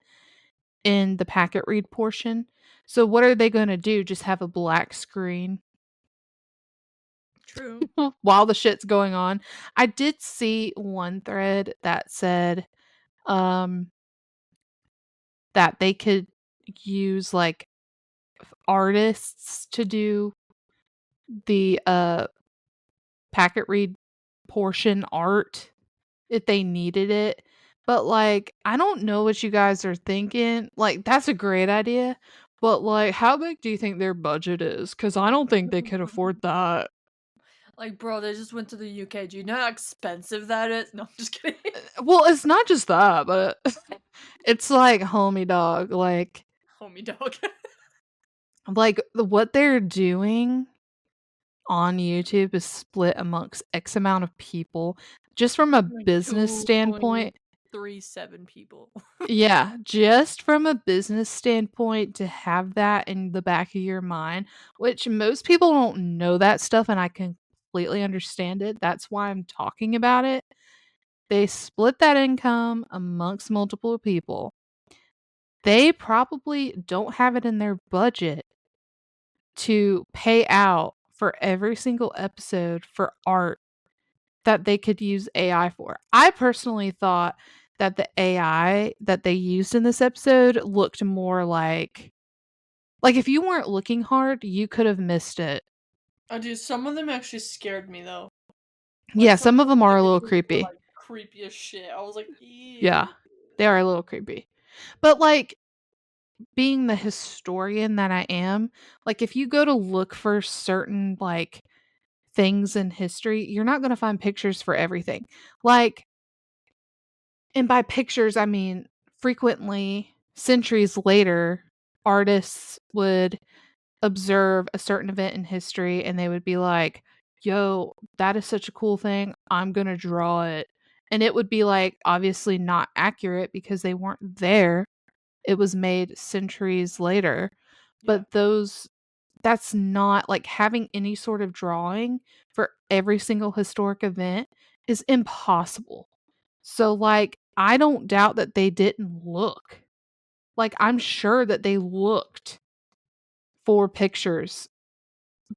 in the packet read portion. So what are they going to do? Just have a black screen True. while the shit's going on? I did see one thread that said um that they could use like artists to do the packet read portion art if they needed it. But, like, I don't know what you guys are thinking. Like, that's a great idea, but, like, how big do you think their budget is? Because I don't think they could afford that. Like, bro, they just went to the UK. Do you know how expensive that is? No, I'm just kidding. Well, it's not just that, but it's like, homie dog, Homie dog. what they're doing on YouTube is split amongst X amount of people. Just from a Like business two standpoint. point three seven people. Yeah, just from a business standpoint to have that in the back of your mind, which most people don't know that stuff, and I completely understand it. That's why I'm talking about it. They split that income amongst multiple people. They probably don't have it in their budget to pay out for every single episode for art that they could use AI for. I personally thought that the AI that they used in this episode looked more like if you weren't looking hard, you could have missed it. Oh, dude, some of them actually scared me though. Like Yeah, some some of of the them are a little images were creepy. like creepy as shit. I was like, Yeah, ew. they are a little creepy. But like being the historian that I am, like if you go to look for certain like things in history, you're not going to find pictures for everything. Like, and by pictures, I mean frequently, centuries later, artists would observe a certain event in history and they would be like, "Yo, that is such a cool thing. I'm gonna draw it." And it would be like obviously not accurate because they weren't there. It was made centuries later. Yeah. But that's not like having any sort of drawing for every single historic event is impossible. So like I don't doubt that they didn't look. Like I'm sure that they looked for pictures,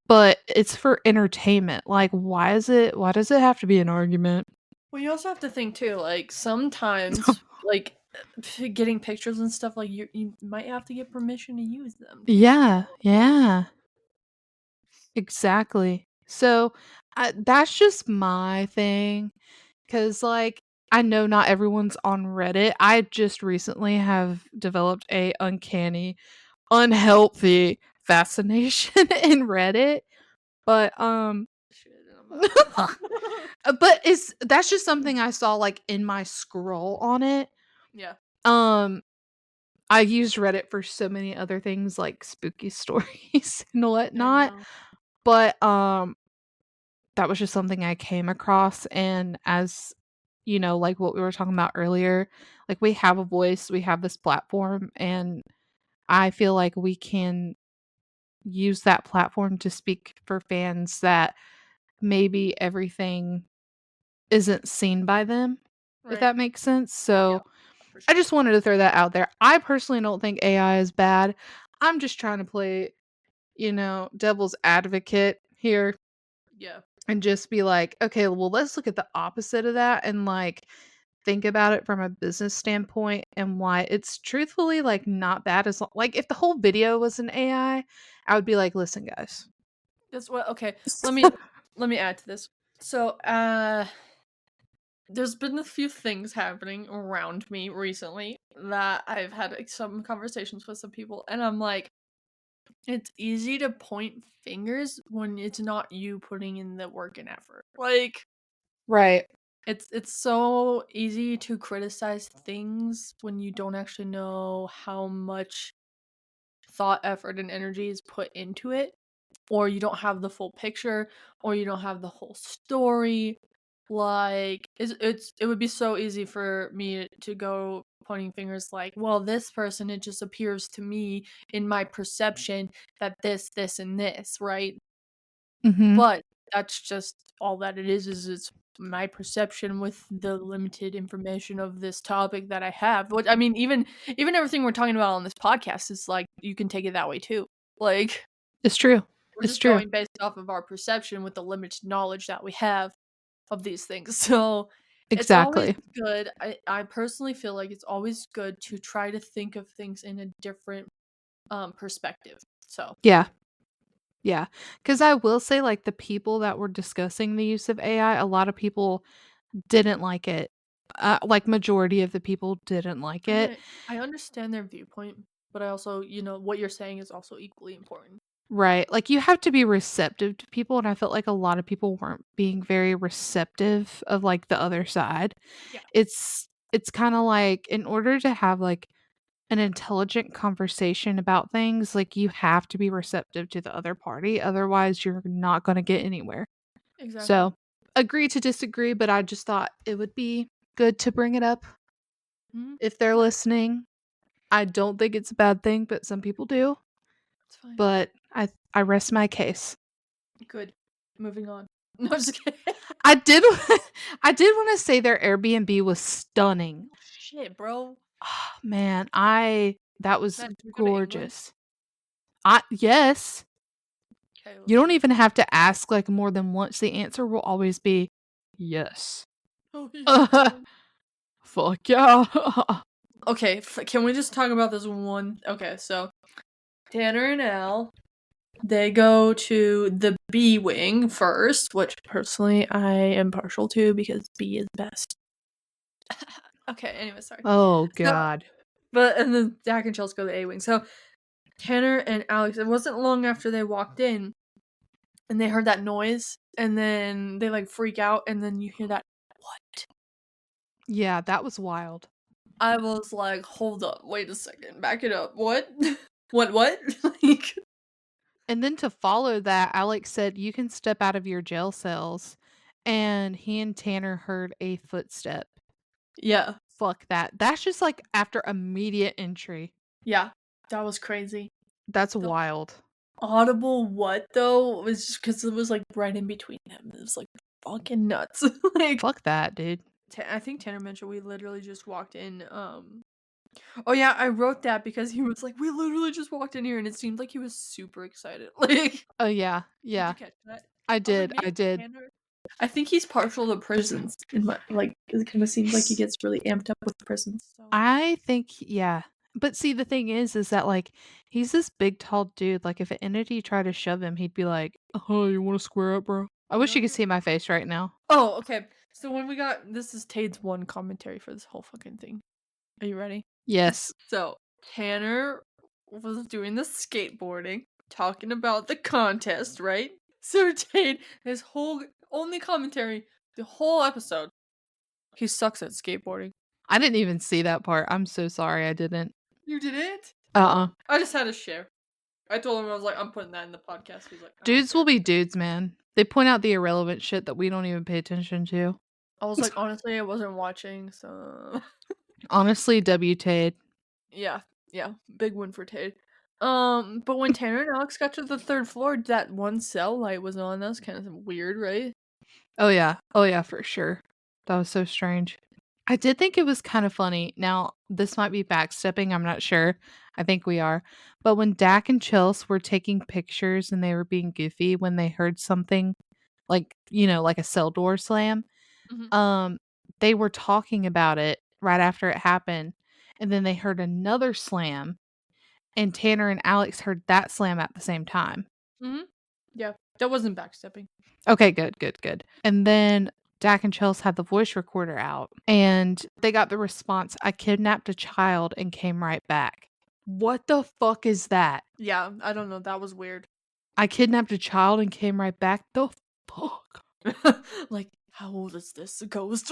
but it's for entertainment. Like why does it have to be an argument? Well, you also have to think too, like sometimes, like getting pictures and stuff, like you might have to get permission to use them too. Yeah, yeah. Exactly. So, that's just my thing, cause like, I know not everyone's on Reddit. I just recently have developed a uncanny, unhealthy fascination in Reddit, but, Shit, I'm but it's that's just something I saw, like, in my scroll on it. Yeah, Um, I use Reddit for so many other things, like spooky stories and I whatnot, know. but, that was just something I came across, and as like what we were talking about earlier, like we have a voice, we have this platform, and I feel like we can use that platform to speak for fans that maybe everything isn't seen by them, if Right. that makes sense. Yeah, So for I sure. just wanted to throw that out there. I personally don't think AI is bad. I'm just trying to play, devil's advocate here Yeah. and just be like, okay, well, let's look at the opposite of that and like think about it from a business standpoint and why it's truthfully like not bad like if the whole video was an I would be like, listen, guys. That's what. Okay, let me add to this. So, there's been a few things happening around me recently that I've had like, some conversations with some people, and I'm like, it's easy to point fingers when it's not you putting in the work and effort. Like, Right. it's so easy to criticize things when you don't actually know how much thought, effort, and energy is put into it, or you don't have the full picture, or you don't have the whole story. Like it would be so easy for me to go pointing fingers like, well, this person, it just appears to me in my perception that this and this, right? Mm-hmm. But that's just all that it is it's my perception with the limited information of this topic that I have. What I mean, even everything we're talking about on this podcast is like you can take it that way too. Like It's true. we're It's just true. going based off of our perception with the limited knowledge that we have of these things. So it's always Exactly. good. I personally feel like it's always good to try to think of things in a different perspective. So Yeah. Yeah. Because I will say, like, the people that were discussing the use of AI, a lot of people didn't like it. Like, majority of the people didn't like I mean, it. I understand their viewpoint, but I also, what you're saying is also equally important. Right. Like, you have to be receptive to people, and I felt like a lot of people weren't being very receptive of, like, the other side. Yeah, It's kinda like, in order to have, like, an intelligent conversation about things, like, you have to be receptive to the other party, otherwise you're not gonna get anywhere. exactly. So, agree to disagree, but I just thought it would be good to bring it up if It's they're fine. listening. I don't think it's a bad thing, but some people do. It's fine. But I rest my case. Good. Moving on. No, I'm just kidding. I did I did wanna say their Airbnb was stunning. Oh, shit, bro. Ah, man, I that was Man, should we go to England? gorgeous. I yes. Okay, You let's don't do it. even have to ask, like, more than once, the answer will always be, "Yes." Oh, yeah. Fuck yeah. Okay, can we just talk about this one? Okay, so Tanner and Al, they go to the B wing first, which personally I am partial to because B is best. Okay, anyway, sorry. Oh So, god. and then Dak and Chelsea go to the A wing. So Tanner and Alex, it wasn't long after they walked in and they heard that noise, and then they like freak out, and then you hear that what? Yeah, that was wild. I was like, hold up, wait a second, back it up. What? What? Like, And then to follow that, Alex said, "You can step out of your jail cells." And he and Tanner heard a footstep. yeah. Fuck that. That's just like after immediate entry. Yeah. That was crazy. That's The wild. audible what though was just because it was like right in between them. It was like fucking nuts. Like, Fuck that, dude. I think Tanner mentioned we literally just walked in. Oh yeah, I wrote that because he was like, we literally just walked in here, and it seemed like he was super excited. Like, Oh, yeah. did Yeah. you catch that? I I was like, did. I maybe did. Tanner. I think he's partial to prisons. In my like, it kind of seems like he gets really amped up with prisons. So. I think, yeah. But see, the thing is that, like, he's this big, tall dude. Like, if an entity tried to shove him, he'd be like, "Oh, you want to square up, bro?" I wish you could see my face right now. Oh, okay. So when we got this is Tade's one commentary for this whole fucking thing. Are you ready? Yes. So Tanner was doing the skateboarding, talking about the contest, right? So Tade, his whole only commentary, the whole episode, he sucks at skateboarding. I didn't even see that part. I'm so sorry I didn't. You didn't? Uh-uh. I just had to share. I told him I was like, I'm putting that in the podcast. He's like, I don't Dudes will care. be dudes, man. They point out the irrelevant shit that we don't even pay attention to. I was like, honestly, I wasn't watching, so Honestly, W Tade. yeah, big win for Tade. But when Tanner and Alex got to the third floor, that one cell light was on. That was kind of weird, right? Oh yeah, for sure. That was so strange. I did think it was kind of funny. Now, this might be backstepping, I'm not sure. I think we are. But when Dak and Chels were taking pictures and they were being goofy when they heard something like, like a cell door slam, Mhm. they were talking about it right after it happened. And then they heard another slam, and Tanner and Alex heard that slam at the same time. Mhm. Yeah, that wasn't backstepping. Okay, good. And then Dak and Chels had the voice recorder out, and they got the response, "I kidnapped a child and came right back." What the fuck is that? Yeah, I don't know. That was weird. I kidnapped a child and came right back? The fuck? Like, how old is this ghost?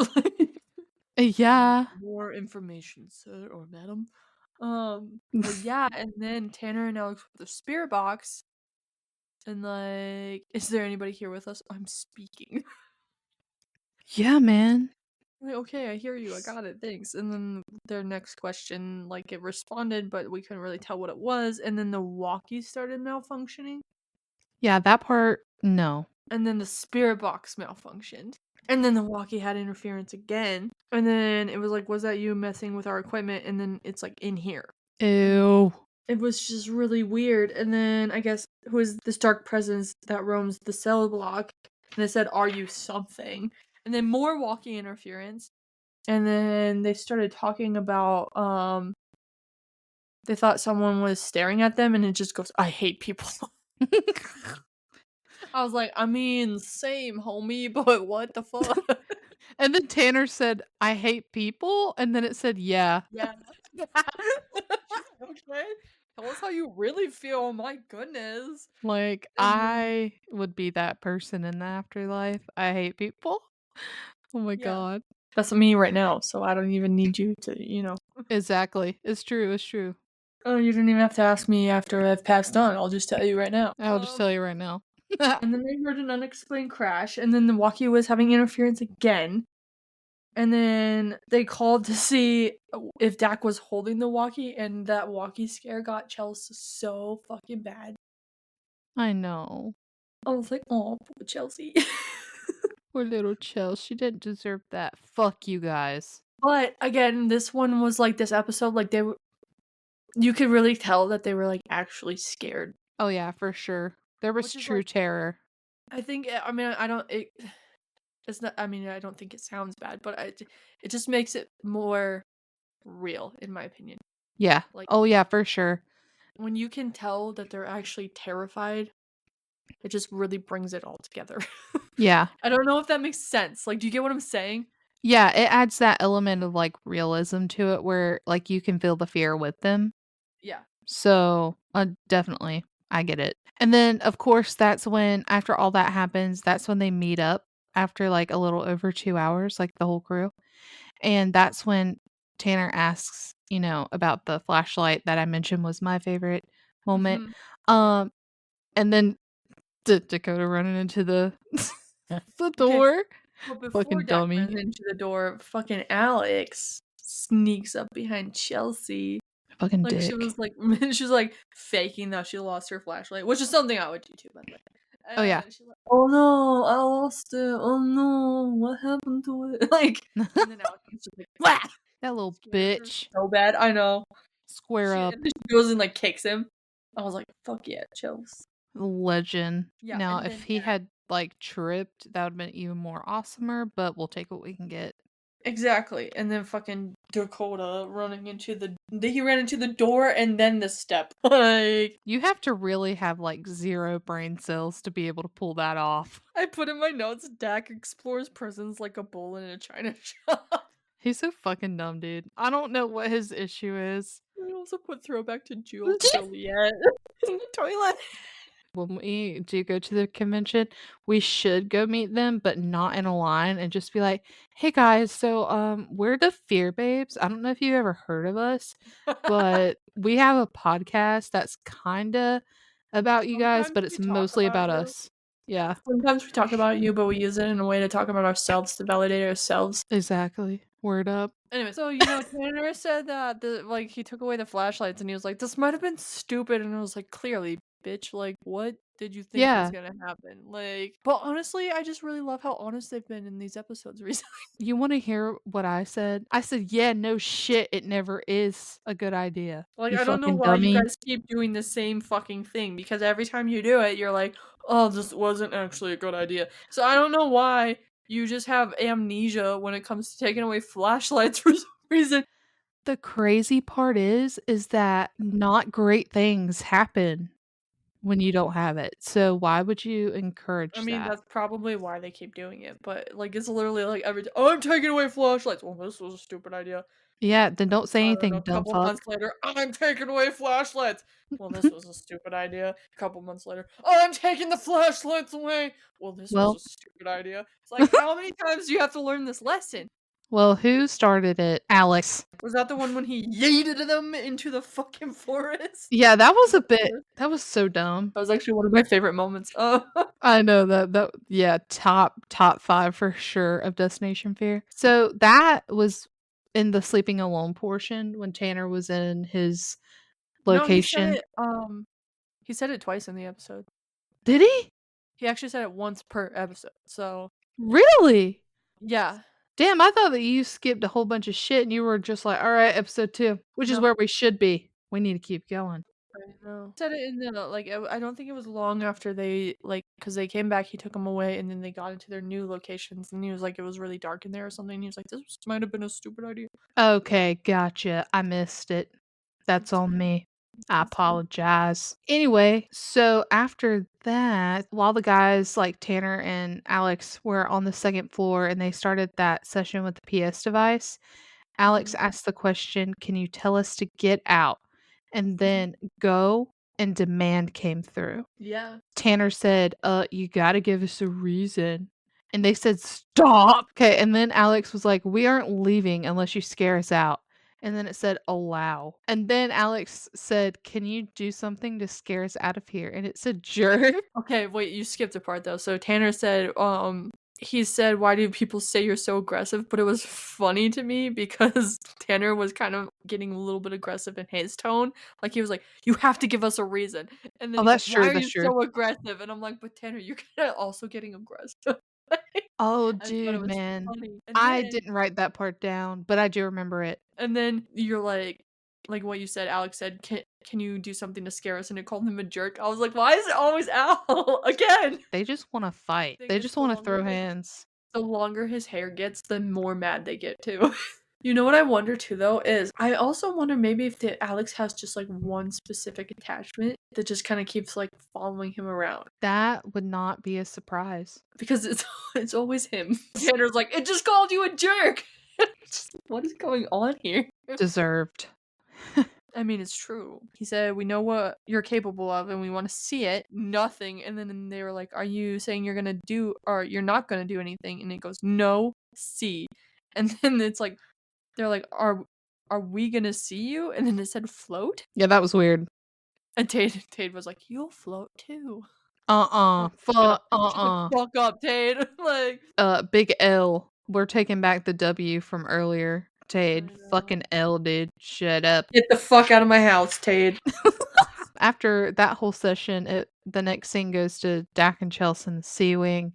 Yeah. More information, sir or madam. But yeah, and then Tanner and Alex with the spirit box, and like, is there anybody here with us? I'm speaking. Yeah, man. Like, okay, I hear you. I got it. Thanks. And then their next question, like, it responded, but we couldn't really tell what it was. And then the walkie started malfunctioning. Yeah, that part, no. And then the spirit box malfunctioned. And then the walkie had interference again. And then it was like, was that you messing with our equipment? And then it's like in here. Ew. It was just really weird. And then I guess who is this dark presence that roams the cell block? And they said, "Are you something?" And then more walkie interference. And then they started talking about they thought someone was staring at them, and it just goes, "I hate people." I was like, I mean, same, homie, but what the fuck? And then Tanner said, "I hate people," and then it said, "Yeah." Yeah. Okay. Tell us how you really feel. My goodness. Like, And then, I would be that person in the afterlife. I hate people. Oh my yeah. god. That's me right now, so I don't even need you to. Exactly. It's true. Oh, you don't even have to ask me after I've passed on. I'll just tell you right now. I'll just tell you right now. And then they heard an unexplained crash, and then the walkie was having interference again. And then they called to see if Dak was holding the walkie, and that walkie scare got Chelsea so fucking bad. I know. I was like, oh, poor Chelsea. Poor little Chell. She didn't deserve that. Fuck you guys. But again, this one was like this episode, like you could really tell that they were like actually scared. Oh yeah, for sure. There was Which is true like, terror. I think, I mean, I don't, it's not, I mean, I don't think it sounds bad, but it just makes it more real, in my opinion. Yeah. Like, Oh yeah, for sure. when you can tell that they're actually terrified, it just really brings it all together. Yeah. I don't know if that makes sense. Like, do you get what I'm saying? Yeah, it adds that element of like realism to it where like you can feel the fear with them. Yeah. So, definitely, I get it. And then, of course, that's when, after all that happens, that's when they meet up after like a little over 2 hours, like the whole crew. And that's when Tanner asks, about the flashlight that I mentioned was my favorite moment. Mhm. And then Dakota running into the the Okay, door. but before Fucking Dak dummy. runs into the door, fucking Alex sneaks up behind Chelsea. Fucking Like, she dick. was like she was, like, faking that she lost her flashlight, which is something I would do too, by the way. Oh, yeah. And she's like, "Oh, no, I lost it. Oh, no, what happened to it?" Like, and then Alex is just like, "Wah!" That little Scared her bitch. so bad, I know. Square up. And then she goes and, like, kicks him. I was like, "Fuck yeah, Chels." Legend. Yeah, Now, and if then he had, tripped, that would've been even more awesomer, but we'll take what we can get. exactly, and then fucking Dakota running into he ran into the door and then the step. Like, You have to really have, 0 brain cells to be able to pull that off. I put in my notes, Dak explores prisons like a bull in a china shop. He's so fucking dumb, dude. I don't know what his issue is. I also put throwback to Juliet in the toilet. When we do go to the convention, we should go meet them, but not in a line and just be like, "Hey guys, so we're the Fear Babes. I don't know if you ever heard of us, but we have a podcast that's kinda about you guys, Sometimes but we it's talk mostly about about you. us." Yeah, Sometimes we talk about you, but we use it in a way to talk about ourselves, to validate ourselves. exactly. Word up. Anyway, so Tanner said that he took away the flashlights and he was like, "This might have been stupid," and I was like, "Clearly, bitch, like what did you think was Yeah. gonna happen?" Like, but honestly, I just really love how honest they've been in these episodes recently. You wanna hear what I said? I said, "Yeah, no shit, it never is a good idea, Like, you I don't know fucking why you dummy." guys keep doing the same fucking thing because every time you do it, you're like, "Oh, this wasn't actually a good idea." So I don't know why you just have amnesia when it comes to taking away flashlights for some reason. The crazy part is that not great things happen when you don't have it, so why would you I encourage mean, that? that's probably why they keep doing it, but, like, it's literally, like, every "Oh, I'm taking away flashlights." "Well, this was a stupid idea." Yeah, then don't say I don't know, anything, a dumb couple fuck. months later, "I'm taking away flashlights." "Well, this was a stupid idea." A couple months later, "I'm taking the flashlights away." "Well, this was a Well stupid idea." It's like, how many times do you have to learn this lesson? well, who started it? Alex. Was that the one when he yeeted them into the fucking forest? Yeah, that was The a bit forest? that was so dumb. That was actually one of my favorite moments. Oh. I know that yeah, top 5 for sure of Destination Fear. So, that was in the sleeping alone portion when Tanner was in his No, location. he said it twice in the episode. Did he? He actually said it once per episode, so Really? yeah. Damn, I thought that you skipped a whole bunch of shit and you were just like, "Alright, episode 2," which is No, where we should be. We need to keep going. I know. Said it in the I don't think it was long after because they came back, he took them away, and then they got into their new locations, and he was like, it was really dark in there or something, and he was like, "This might have been a stupid idea." Okay, gotcha. I missed it. That's It's on fine. me. I It's fine. apologize. Anyway, so after that, while the guys like Tanner and Alex were on the second floor and they started that session with the PS device, Alex Mhm. asked the question, "Can you tell us to get out?" And Mhm. then go and demand came through. Yeah. Tanner said, you gotta give us a reason." And they said, "Stop." Okay, and then Alex was like, "We aren't leaving unless you scare us out." And then it said, "Allow." And then Alex said, "Can you do something to scare us out of here?" And it said, "Jerk." Okay, wait, you skipped a part though. So Tanner said, he said, "Why do people say you're so aggressive?" But it was funny to me because Tanner was kind of getting a little bit aggressive in his tone. Like he was like, "You have to give us a reason." And then Oh, he's like, that's "Why true, are that's you true. so aggressive?" And I'm like, "But Tanner, you're kinda also getting aggressive." Oh, I just thought it dude, was man. funny. I didn't write that part down, but I do remember it. And then you're like what you said, Alex said, "Can you do something to scare us?" And it called him a jerk. I was like, "Why is it always Al again?" They just wanna fight. Thing They is, just wanna throw hands. the longer his hair gets, the more mad they get too. You know what I wonder too though is I also wonder maybe if Alex has just like one specific attachment that just kind of keeps like following him around That would not be a surprise. because it's always him. Tanner's like, "It just called you a jerk." What is going on here? Deserved. I mean, it's true. He said, "We know what you're capable of and we want to see it." Nothing. And then they were like, "Are you saying you're going to do or you're not going to do anything?" And it goes, "No, see." And then it's like they're like, "Are we gonna see you?" And then it said float. Yeah, that was weird. And Tade was like, "You'll float too." Uh-uh. Shut the fuck up, Tade. Like, Big L. We're taking back the W from earlier. I Tade. know. Fucking L, dude. Shut up. Get the fuck out of my house, Tade. After that whole session, the next scene goes to Dak and Chelsea in the Sea Wing,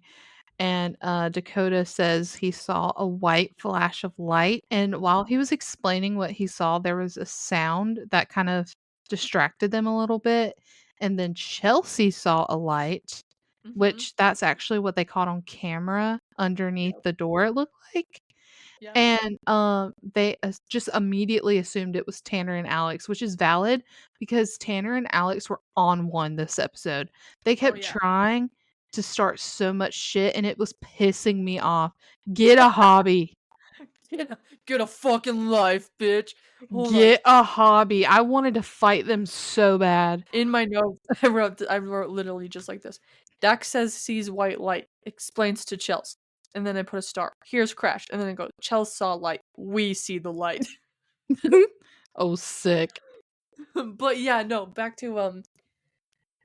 and Dakota says he saw a white flash of light. And while he was explaining what he saw, there was a sound that kind of distracted them a little bit. And then Chelsea saw a light, Mhm. which that's actually what they caught on camera underneath Yep. the door, it looked like. Yeah. And, they just immediately assumed it was Tanner and Alex, which is valid because Tanner and Alex were on one this episode. They Oh, kept yeah. trying to start so much shit, and it was pissing me off. Get a hobby. Get a fucking life, bitch. Hold on. Get a hobby. I wanted to fight them so bad. In my notes, I wrote literally just like this. Dak says sees white light, explains to Chels. And then I put a star. Here's Crash. And then I go, Chels saw light. We see the light. Oh, sick. But yeah, no, back to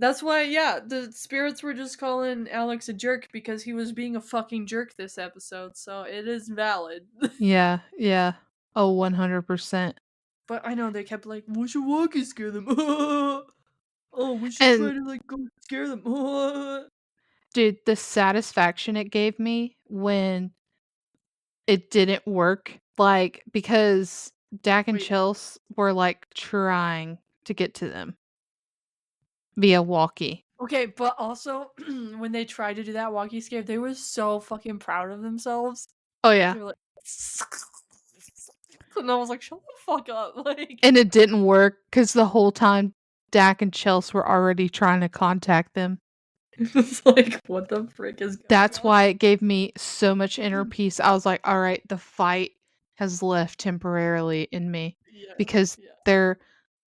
that's why, yeah, the spirits were just calling Alex a jerk because he was being a fucking jerk this episode, so it is valid. Yeah, yeah. Oh, 100%. But I know they kept like, we should walk and scare them. Oh, we should try And to like go scare them. dude, the satisfaction it gave me when it didn't work, like, because Dak and Wait, Chels were, like, trying to get to them via walkie. okay, but also when they tried to do that walkie scare, they were so fucking proud of themselves. Oh, yeah. They were like, and I was like, shut the fuck up, like. And it didn't work because the whole time Dak and Chels were already trying to contact them. It's like, what the frick is going That's on? why it gave me so much inner peace. I was like, "Alright, the fight has left temporarily in me Yeah, because yeah. their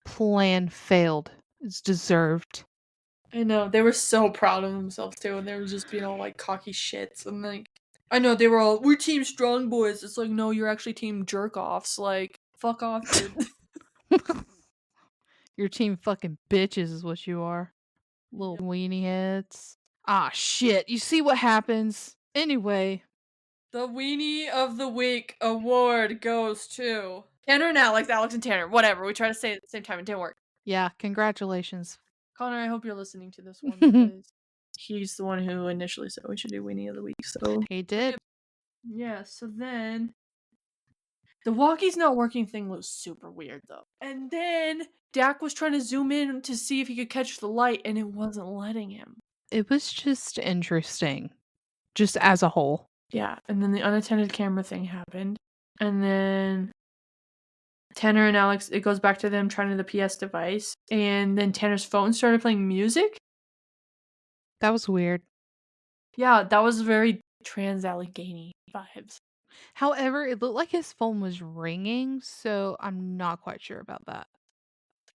plan failed. It's deserved." I know, they were so proud of themselves too, and they were just being all like cocky shits, and like, I know they were all, we're team strong boys. It's like, no, you're actually team jerk offs. Like, fuck off, dude. Your team fucking bitches is what you are. Little Yep. weenie heads. Ah, shit. You see what happens. Anyway. The Weenie of the Week award goes to Tanner and Alex and Tanner. Whatever. We tried to say it at the same time. It didn't work. Yeah, congratulations. Connor, I hope you're listening to this one because he's the one who initially said we should do Weenie of the Week. So He did. yeah. So then the walkie's not working thing was super weird though. And then Dak was trying to zoom in to see if he could catch the light, and it wasn't letting him. It was just interesting. Just as a whole. Yeah. And then the unattended camera thing happened, and then Tanner and Alex, it goes back to them trying to the PS device, and then Tanner's phone started playing music. That was weird. Yeah, that was very trans-Allegheny vibes. However, it looked like his phone was ringing, so I'm not quite sure about that.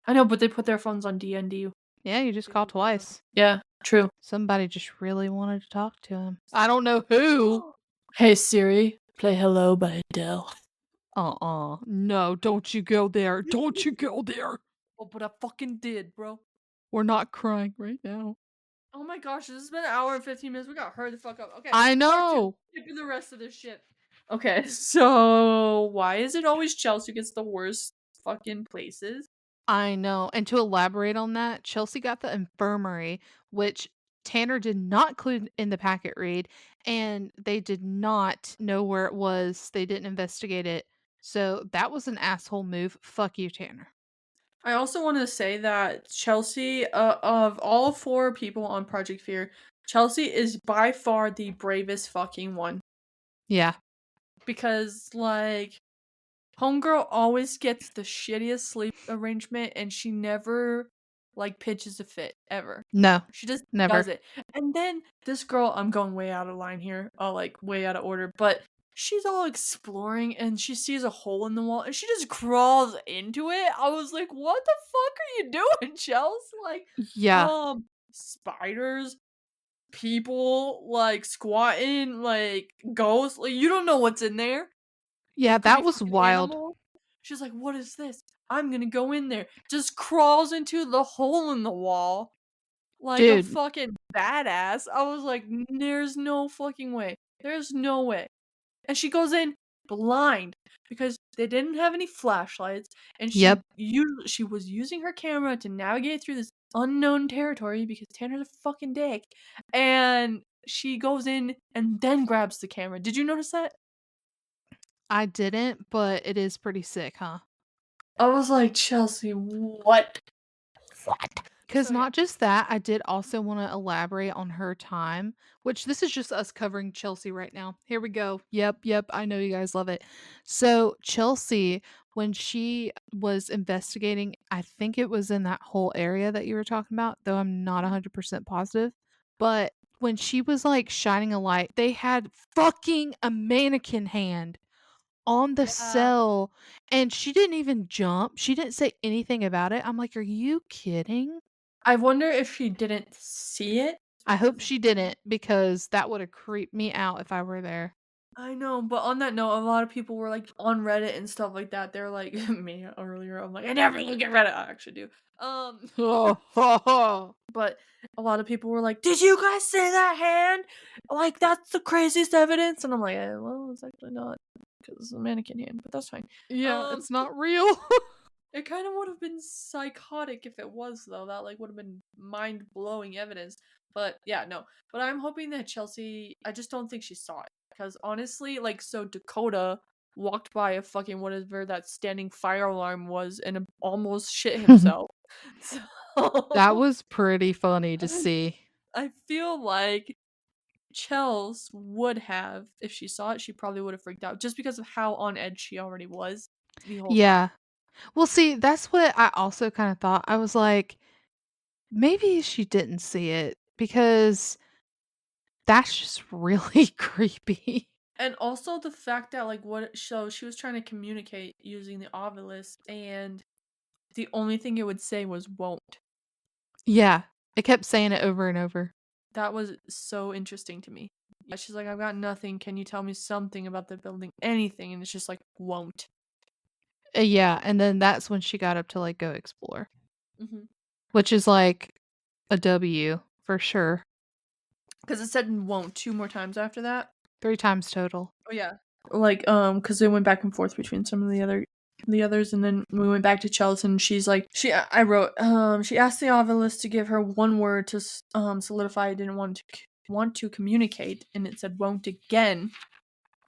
I know, but they put their phones on DND. Yeah, you just called twice. Yeah, true. Somebody just really wanted to talk to him. I don't know who. Hey Siri, play Hello by Adele. No, don't you go there. Don't you go there. Oh, but I fucking did, bro. We're not crying right now. Oh my gosh, this has been an hour and 15 minutes. We gotta hurry the fuck up. Okay. I part two. know. Skipping the rest of this shit. Okay, so why is it always Chelsea who gets the worst fucking places? I know. And to elaborate on that, Chelsea got the infirmary, which Tanner did not include in the packet read, and they did not know where it was. They didn't investigate it. So that was an asshole move. Fuck you, Tanner. I also want to say that Chelsea, of all four people on Project Fear, Chelsea is by far the bravest fucking one. Yeah. Because, like, Homegirl always gets the shittiest sleep arrangement, and she never, like, pitches a fit, ever. No. She just Never. does it. And then this girl, I'm going way out of line here, like, way out of order, but she's all exploring, and she sees a hole in the wall, and she just crawls into it. I was like, what the fuck are you doing, Chels? Like, Yeah. spiders, people, like, squatting, like, ghosts. Like, you don't know what's in there. Yeah, Could that be was fucking wild. animal. She's like, what is this? I'm gonna go in there. Just crawls into the hole in the wall like a Dude, fucking badass. I was like, there's no fucking way. There's no way. And she goes in blind because they didn't have any flashlights, and yep. she was using her camera to navigate through this unknown territory because Tanner's a fucking dick. And she goes in and then grabs the camera. Did you notice that? I didn't, but it is pretty sick, huh? I was like, Chelsea, what? What? Because So yeah. not just that, I did also want to elaborate on her time, which this is just us covering Chelsea right now. Here we go. Yep. I know you guys love it. So, Chelsea, when she was investigating, I think it was in that whole area that you were talking about, though I'm not 100% positive. But when she was like shining a light, they had fucking a mannequin hand on the Yeah. cell and she didn't even jump. She didn't say anything about it. I'm like, are you kidding? I wonder if she didn't see it. I hope she didn't because that would have creeped me out if I were there. I know, but on that note, a lot of people were like on Reddit and stuff like that. They're like me earlier. I'm like, I never look at Reddit. I actually do. But a lot of people were like, "Did you guys see that hand? Like that's the craziest evidence." And I'm like, well, it's actually not because it's a mannequin hand, but that's fine. Yeah, it's not real. It kind of would have been psychotic if it was though. That like would have been mind blowing evidence. But yeah, no. But I'm hoping that Chelsea. I just don't think she saw it because honestly, like, so Dakota walked by a fucking whatever that standing fire alarm was and almost shit himself. That So was pretty funny to see. I feel like Chels would have, if she saw it, she probably would have freaked out just because of how on edge she already was the whole time. Yeah. Well, see, that's what I also kind of thought. I was like, maybe she didn't see it because that's just really creepy. And also the fact that like so she was trying to communicate using the obelisk and the only thing it would say was won't. Yeah. It kept saying it over and over. That was so interesting to me. Yeah, she's like, I've got nothing. Can you tell me something about the building? Anything. And it's just like, won't. Yeah, and then that's when she got up to like go explore, Mm-hmm. which is like a W for sure. Because it said won't 2 more times after that. 3 times total. Oh yeah. Like because they went back and forth between some of the others, and then we went back to Chelsea, and she's like, I wrote, she asked the obelisk to give her one word to solidify I didn't want to communicate, and it said won't again.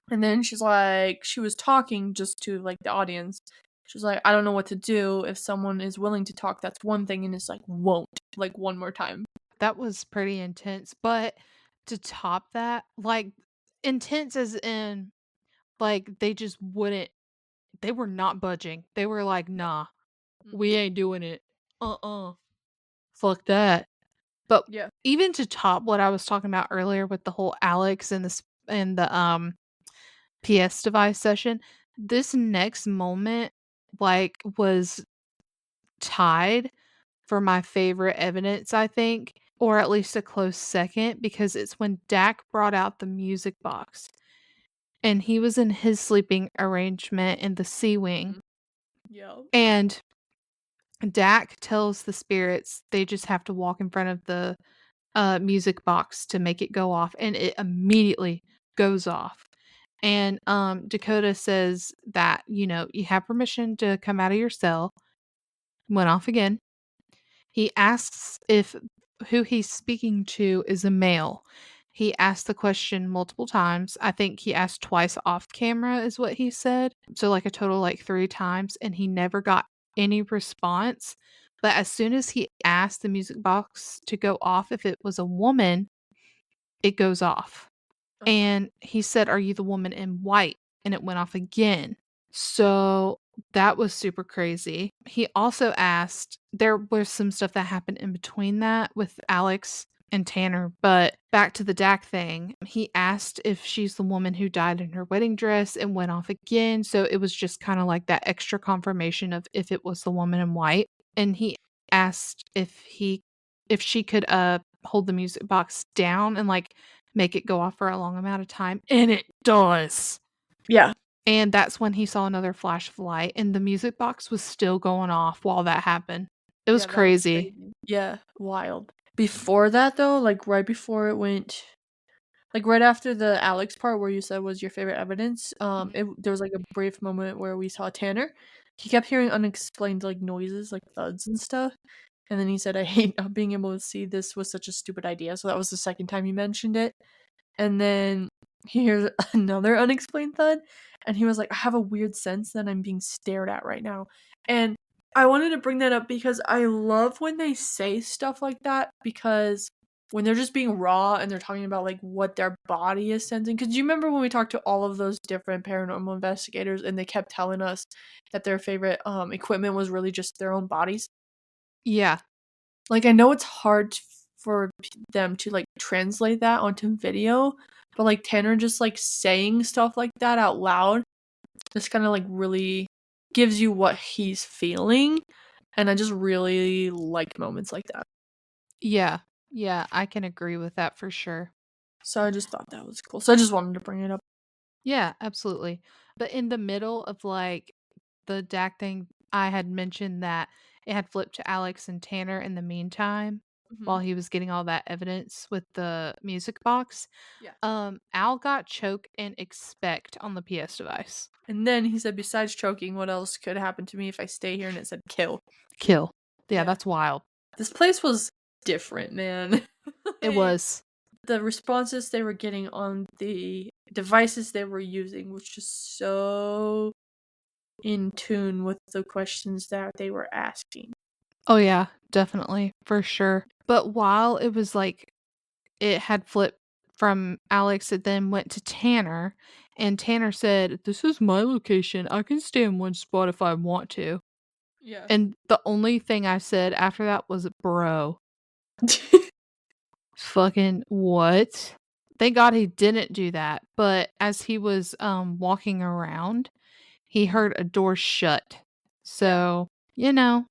And then she's like, she was talking just to like the audience. She's like, I don't know what to do. If someone is willing to talk, that's one thing, and it's like won't, like one more time. That was pretty intense, but to top that, like intense as in like they were not budging. They were like, "Nah, we ain't doing it. Uh-uh. Fuck that." But Yeah. even to top what I was talking about earlier with the whole Alex and the PS device session, this next moment like was tied for my favorite evidence, I think, or at least a close second, because it's when Dak brought out the music box and he was in his sleeping arrangement in the C Wing. Yeah. And Dak tells the spirits they just have to walk in front of the music box to make it go off, and it immediately goes off. And Dakota says that, you have permission to come out of your cell. Went off again. He asks if who he's speaking to is a male. He asked the question multiple times. I think he asked twice off camera is what he said. So like a total like 3 times, and he never got any response. But as soon as he asked the music box to go off if it was a woman, it goes off. And he said, "Are you the woman in white?" And it went off again. So that was super crazy. He also asked, there was some stuff that happened in between that with Alex and Tanner, but back to the Dak thing, he asked if she's the woman who died in her wedding dress and went off again. So it was just kind of like that extra confirmation of if it was the woman in white. And he asked if she could hold the music box down and like make it go off for a long amount of time, and it does. Yeah. And that's when he saw another flash of light, and the music box was still going off while that happened. It was Yeah, that was crazy. crazy. Yeah, wild. Before that though, like right before it went, like right after the Alex part where you said was your favorite evidence, there was like a brief moment where we saw Tanner. He kept hearing unexplained like noises, like thuds and stuff. And then he said, "I hate not being able to see. This was such a stupid idea." So that was the second time he mentioned it. And then he hears another unexplained thud, and he was like, "I have a weird sense that I'm being stared at right now." And I wanted to bring that up because I love when they say stuff like that, because when they're just being raw and they're talking about like what their body is sensing. Because you remember when we talked to all of those different paranormal investigators and they kept telling us that their favorite equipment was really just their own bodies? Yeah. Like, I know it's hard for them to, like, translate that onto video, but, like, Tanner just, like, saying stuff like that out loud just kinda, like, really gives you what he's feeling, and I just really like moments like that. Yeah. Yeah, I can agree with that for sure. So I just thought that was cool. So I just wanted to bring it up. Yeah, absolutely. But in the middle of, like, the Dak thing, I had mentioned that it had flipped to Alex and Tanner in the meantime while Mhm. he was getting all that evidence with the music box. Yeah. Al got choke and expect on the PS device. And then he said, "Besides choking, what else could happen to me if I stay here?" And it said, "Kill." Kill. Yeah, Yeah. that's wild. This place was different, man. It Like, was. the responses they were getting on the devices they were using was just so in tune with the questions that they were asking. Oh, yeah, definitely, for sure. But while it was like it had flipped from Alex, it then went to Tanner, and Tanner said, "This is my location. I can stay in one spot if I want to." Yeah. And the only thing I said after that was, "Bro, fucking what?" Thank God he didn't do that, but as he was, walking around, he heard a door shut. Yeah. So, you know.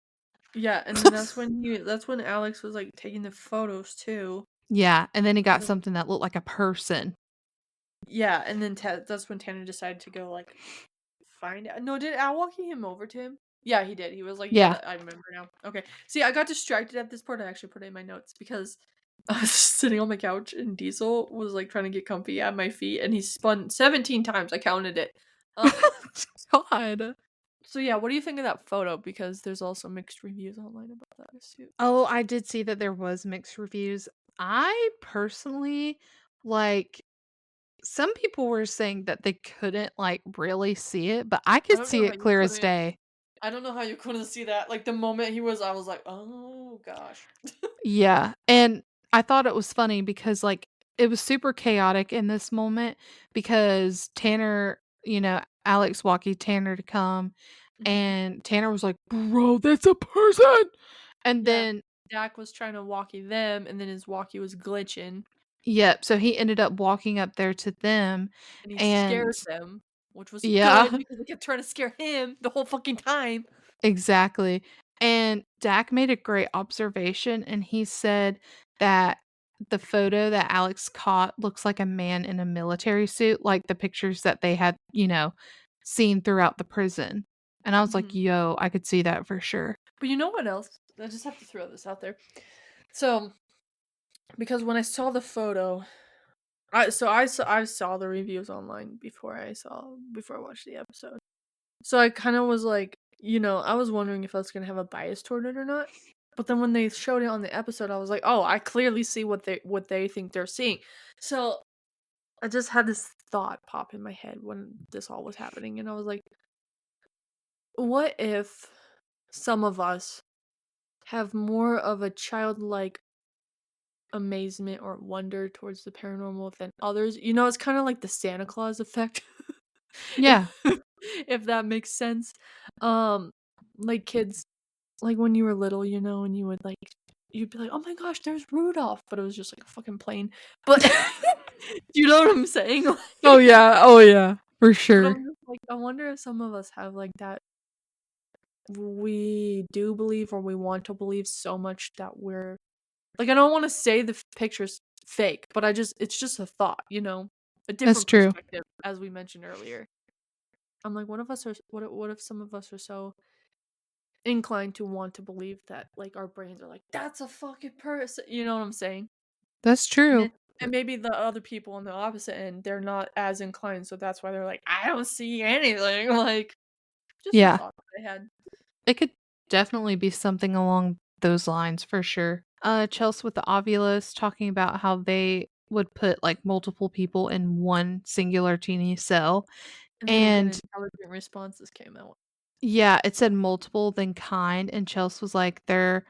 Yeah, and then that's when Alex was like taking the photos too. Yeah, and then he got And then, something that looked like a person. yeah, and then that's when Tanner decided to go like find out. No, did Al walking him over to him? Yeah, he did. He was like, "Yeah, Yeah. that, I remember now." Okay. See, I got distracted at this part. I actually put it in my notes because I was sitting on my couch and Diesel was like trying to get comfy at my feet, and he spun 17 times. I counted it. Um. God. So yeah, what do you think of that photo? Because there's also mixed reviews online about that too. Oh, I did see that there was mixed reviews. I personally like some people were saying that they couldn't like really see it, but I I could don't see know how it you clear as couldn't. day. I don't know how you couldn't see that. Like the moment he was, I was like, "Oh gosh." Yeah, and I thought it was funny because, like, it was super chaotic in this moment because Tanner, Alex walkie Tanner to come, Mhm. and Tanner was like, "Bro, that's a person!" And Yeah. then Dak was trying to walkie them, and then his walkie was glitching, yep, so he ended up walking up there to them, and he and scared them, which was good yeah. because they kept trying to scare him the whole fucking time. Exactly. And Dak made a great observation, and he said that the photo that Alex caught looks like a man in a military suit, like the pictures that they had, seen throughout the prison. And I was like, Mhm. yo, I could see that for sure. But you know what else? I just have to throw this out there. So, because when I saw the photo, I saw the reviews online before I watched the episode. So I kind of was like, I was wondering if I was gonna have a bias toward it or not. But then when they showed it on the episode, I was like, oh, I clearly see what they think they're seeing. So I just had this thought pop in my head when this all was happening, and I was like, what if some of us have more of a childlike amazement or wonder towards the paranormal than others? It's kind of like the Santa Claus effect. Yeah, if, if that makes sense. Um, like kids, like when you were little, and you'd be like, "Oh my gosh, there's Rudolph," but it was just like a fucking plane. But do you know what I'm saying? oh, yeah. Oh, yeah. For But sure. I'm just like, I wonder if some of us have like that. We do believe, or we want to believe so much that we're like, I don't want to say the picture's fake, but it's just a thought, a That's different true. perspective, as we mentioned earlier. I'm like, what if some of us are so inclined to want to believe that like our brains are like, that's a fucking person, you know what I'm saying? That's And true. then and maybe the other people on the opposite end, they're not as inclined, so that's why they're like, I don't see anything. Like, just a Yeah. thought that I had. It could definitely be something along those lines for sure. Chelsea with the Ovulus talking about how they would put like multiple people in one singular teeny cell. And they would get And intelligent responses came out. yeah, it said multiple than kind. And Chelsea was like, there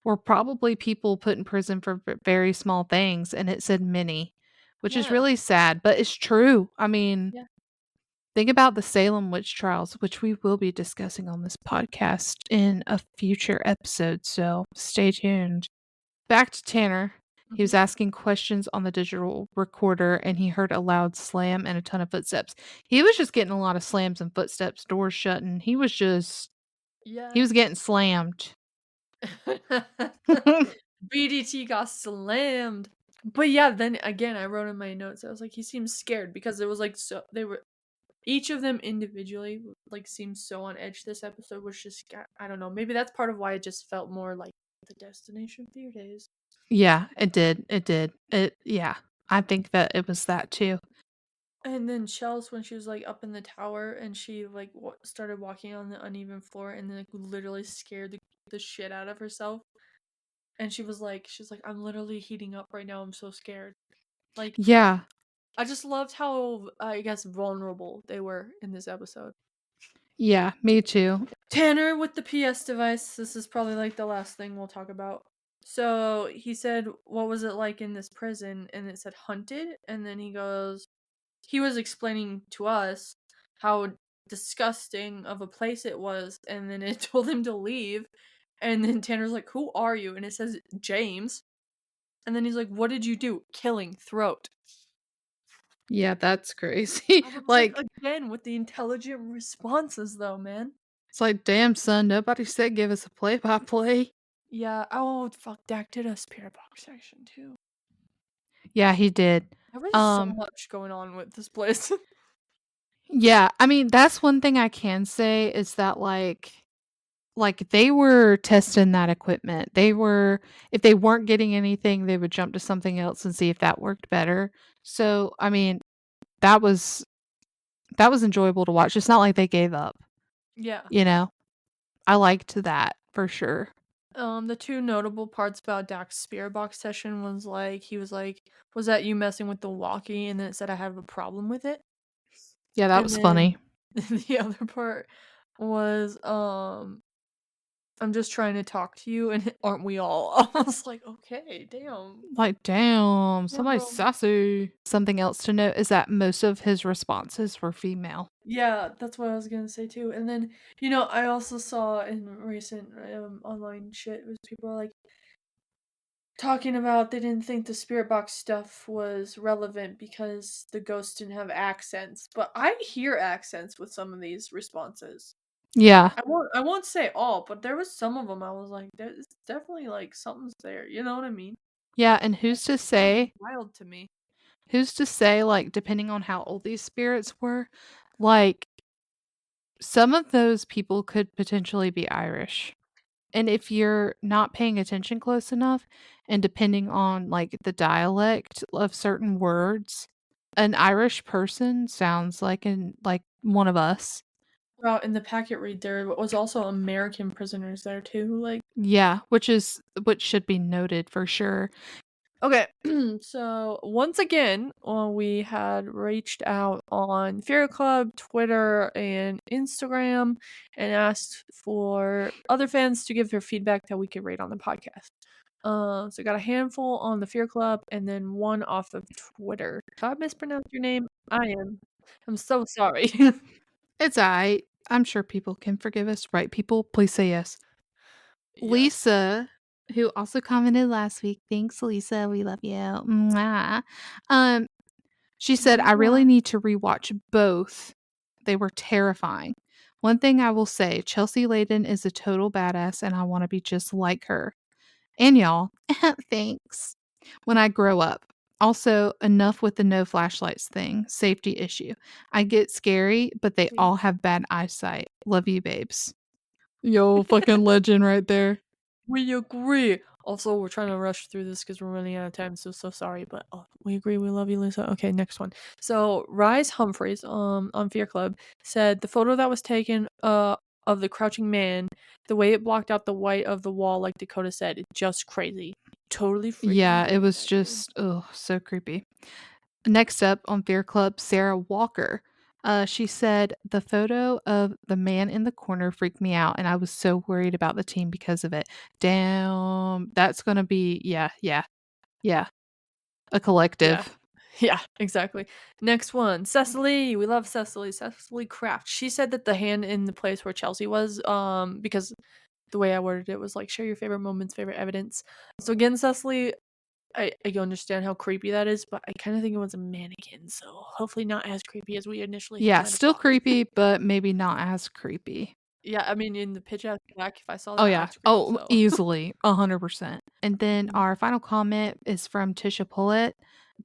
were probably people put in prison for very small things. And it said many, which is Yeah. really sad, but it's true. I mean, Yeah. think about the Salem witch trials, which we will be discussing on this podcast in a future episode, so stay tuned. Back to Tanner. He Mhm. was asking questions on the digital recorder and he heard a loud slam and a ton of footsteps. He was just getting a lot of slams and footsteps, doors shutting. He Yeah. was getting slammed. BDT got slammed. But yeah, then again, I wrote in my notes, I was like, he seems scared because it was like they were each of them individually like seemed so on edge this episode, which just I don't know, maybe that's part of why it just felt more like the Destination Fear days. Yeah, it did. It did. Yeah. I think that it was that too. And then Chels, when she was like up in the tower and she like started walking on the uneven floor and then like literally scared the shit out of herself. And she's like, I'm literally heating up right now. I'm so scared. Like, Yeah. I just loved how, I guess, vulnerable they were in this episode. Yeah, me too. Tanner with the PS device. This is probably like the last thing we'll talk about. So he said, what was it like in this prison? And it said hunted. And then he was explaining to us how disgusting of a place it was. And then it told him to leave. And then Tanner's like, who are you? And it says James. And then he's like, what did you do? Killing throat. Yeah, that's crazy. I was like, Like, again, with the intelligent responses, though, man. it's like, damn, son, nobody said give us a play by play. Yeah. Oh, fuck. Dak did a spirit box section, too. Yeah, he did. There was so much going on with this place. Yeah, I mean, that's one thing I can say is that like they were testing that equipment. If they weren't getting anything, they would jump to something else and see if that worked better. So, I mean, that was that was enjoyable to watch. It's not like they gave up, Yeah. you know. I liked that for sure. The two notable parts about Dak's spirit box session was like, he was like, was that you messing with the walkie? And then it said I have a problem with it. Yeah, that And was then funny. the other part was, I'm just trying to talk to you, and aren't we all? I was like, okay, damn. Like, damn, somebody's Damn. sassy. Something else to note is that most of his responses were female. Yeah, that's what I was gonna say too. And then, you know, I also saw in recent online shit was people are like talking about they didn't think the spirit box stuff was relevant because the ghosts didn't have accents. But I hear accents with some of these responses. Yeah. I won't say all, but there was some of them I was like, there's definitely like something's there. You know what I mean? Yeah, and That was wild to me. who's to say, like, depending on how old these spirits were, like, some of those people could potentially be Irish. And if you're not paying attention close enough, and depending on, like, the dialect of certain words, an Irish person sounds like one of us. Well, in the packet read, there was also American prisoners there too. Like, Yeah, which should be noted for sure. okay, so once again, we had reached out on Fear Club, Twitter, and Instagram, and asked for other fans to give their feedback that we could rate on the podcast. So I got a handful on the Fear Club, and then one off of Twitter. If I mispronounced your name, I'm so sorry. It's alright. I'm sure people can forgive us, right, people? Please say yes. Yes. Lisa, who also commented last week, thanks, Lisa, we love you. Mwah. Um, she said, "I really Mwah. need to rewatch both. They were terrifying. One thing I will say, Chelsea Layden is a total badass, and I want to be just like her. And y'all, thanks. When I grow up, Also, enough with the no flashlights thing. Safety issue. I get scary, but they all have bad eyesight. Love you, babes. Yo, fucking legend right there. We agree. Also, we're trying to rush through this because we're running out of time, so sorry, but we agree. We love you, Lisa. Okay, next one. So Rise Humphreys on Fear Club said the photo that was taken of the crouching man, the way it blocked out the white of the wall, like Dakota said, it's just crazy. Totally freaking Yeah, it believe was that, dude. just so creepy. Next up on Fear Club, Sarah Walker. She said the photo of the man in the corner freaked me out, and I was so worried about the team because of it. Damn, that's gonna be yeah, a collective. Yeah, exactly. Next one, Cecily. We love Cecily. Cecily Kraft. She said that the hand in the place where Chelsea was, because the way I worded it was like share your favorite moments, favorite evidence. So again, Cecily, I understand how creepy that is, but I kind of think it was a mannequin, so hopefully not as creepy as we initially Yeah, might have still thought. creepy, but maybe not as creepy. Yeah, I mean, in the pitch black, if I saw Oh that, yeah. I'd scream. Oh, So. easily, 100%. And then Mhm. our final comment is from Tisha Pullett.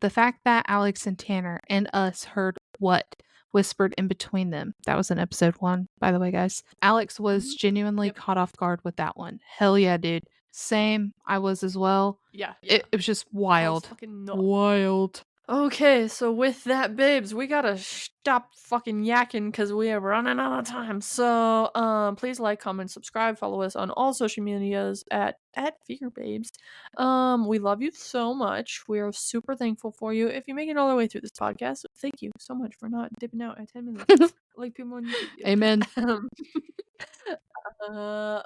The fact that Alex and Tanner and us heard what whispered in between them. That was in episode 1, by the way, guys. Alex was genuinely Yep. caught off guard with that one. Hell yeah, dude. Same. I was as well. Yeah. It was just I was wild. fucking nuts. Wild. Okay, so with that, babes, we gotta stop fucking yakking because we are running out of time. So, please like, comment, subscribe, follow us on all social medias at Fear Babes. We love you so much. We are super thankful for you. If you make it all the way through this podcast, thank you so much for not dipping out at 10 minutes like people on YouTube do. Amen.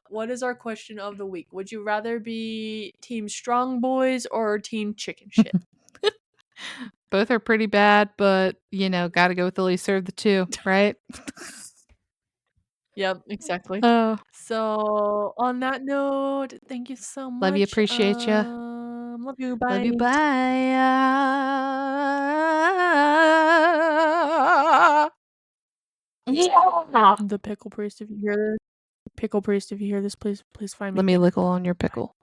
What is our question of the week? Would you rather be Team Strong Boys or Team Chicken Shit? Both are pretty bad, but gotta go with the least of the two, right? Yep, exactly. Oh, So on that note, thank you so much. love you, appreciate you. Love you. Bye. Love you. Bye. The pickle priest, if you hear this, please find me. Let me lickle on your pickle.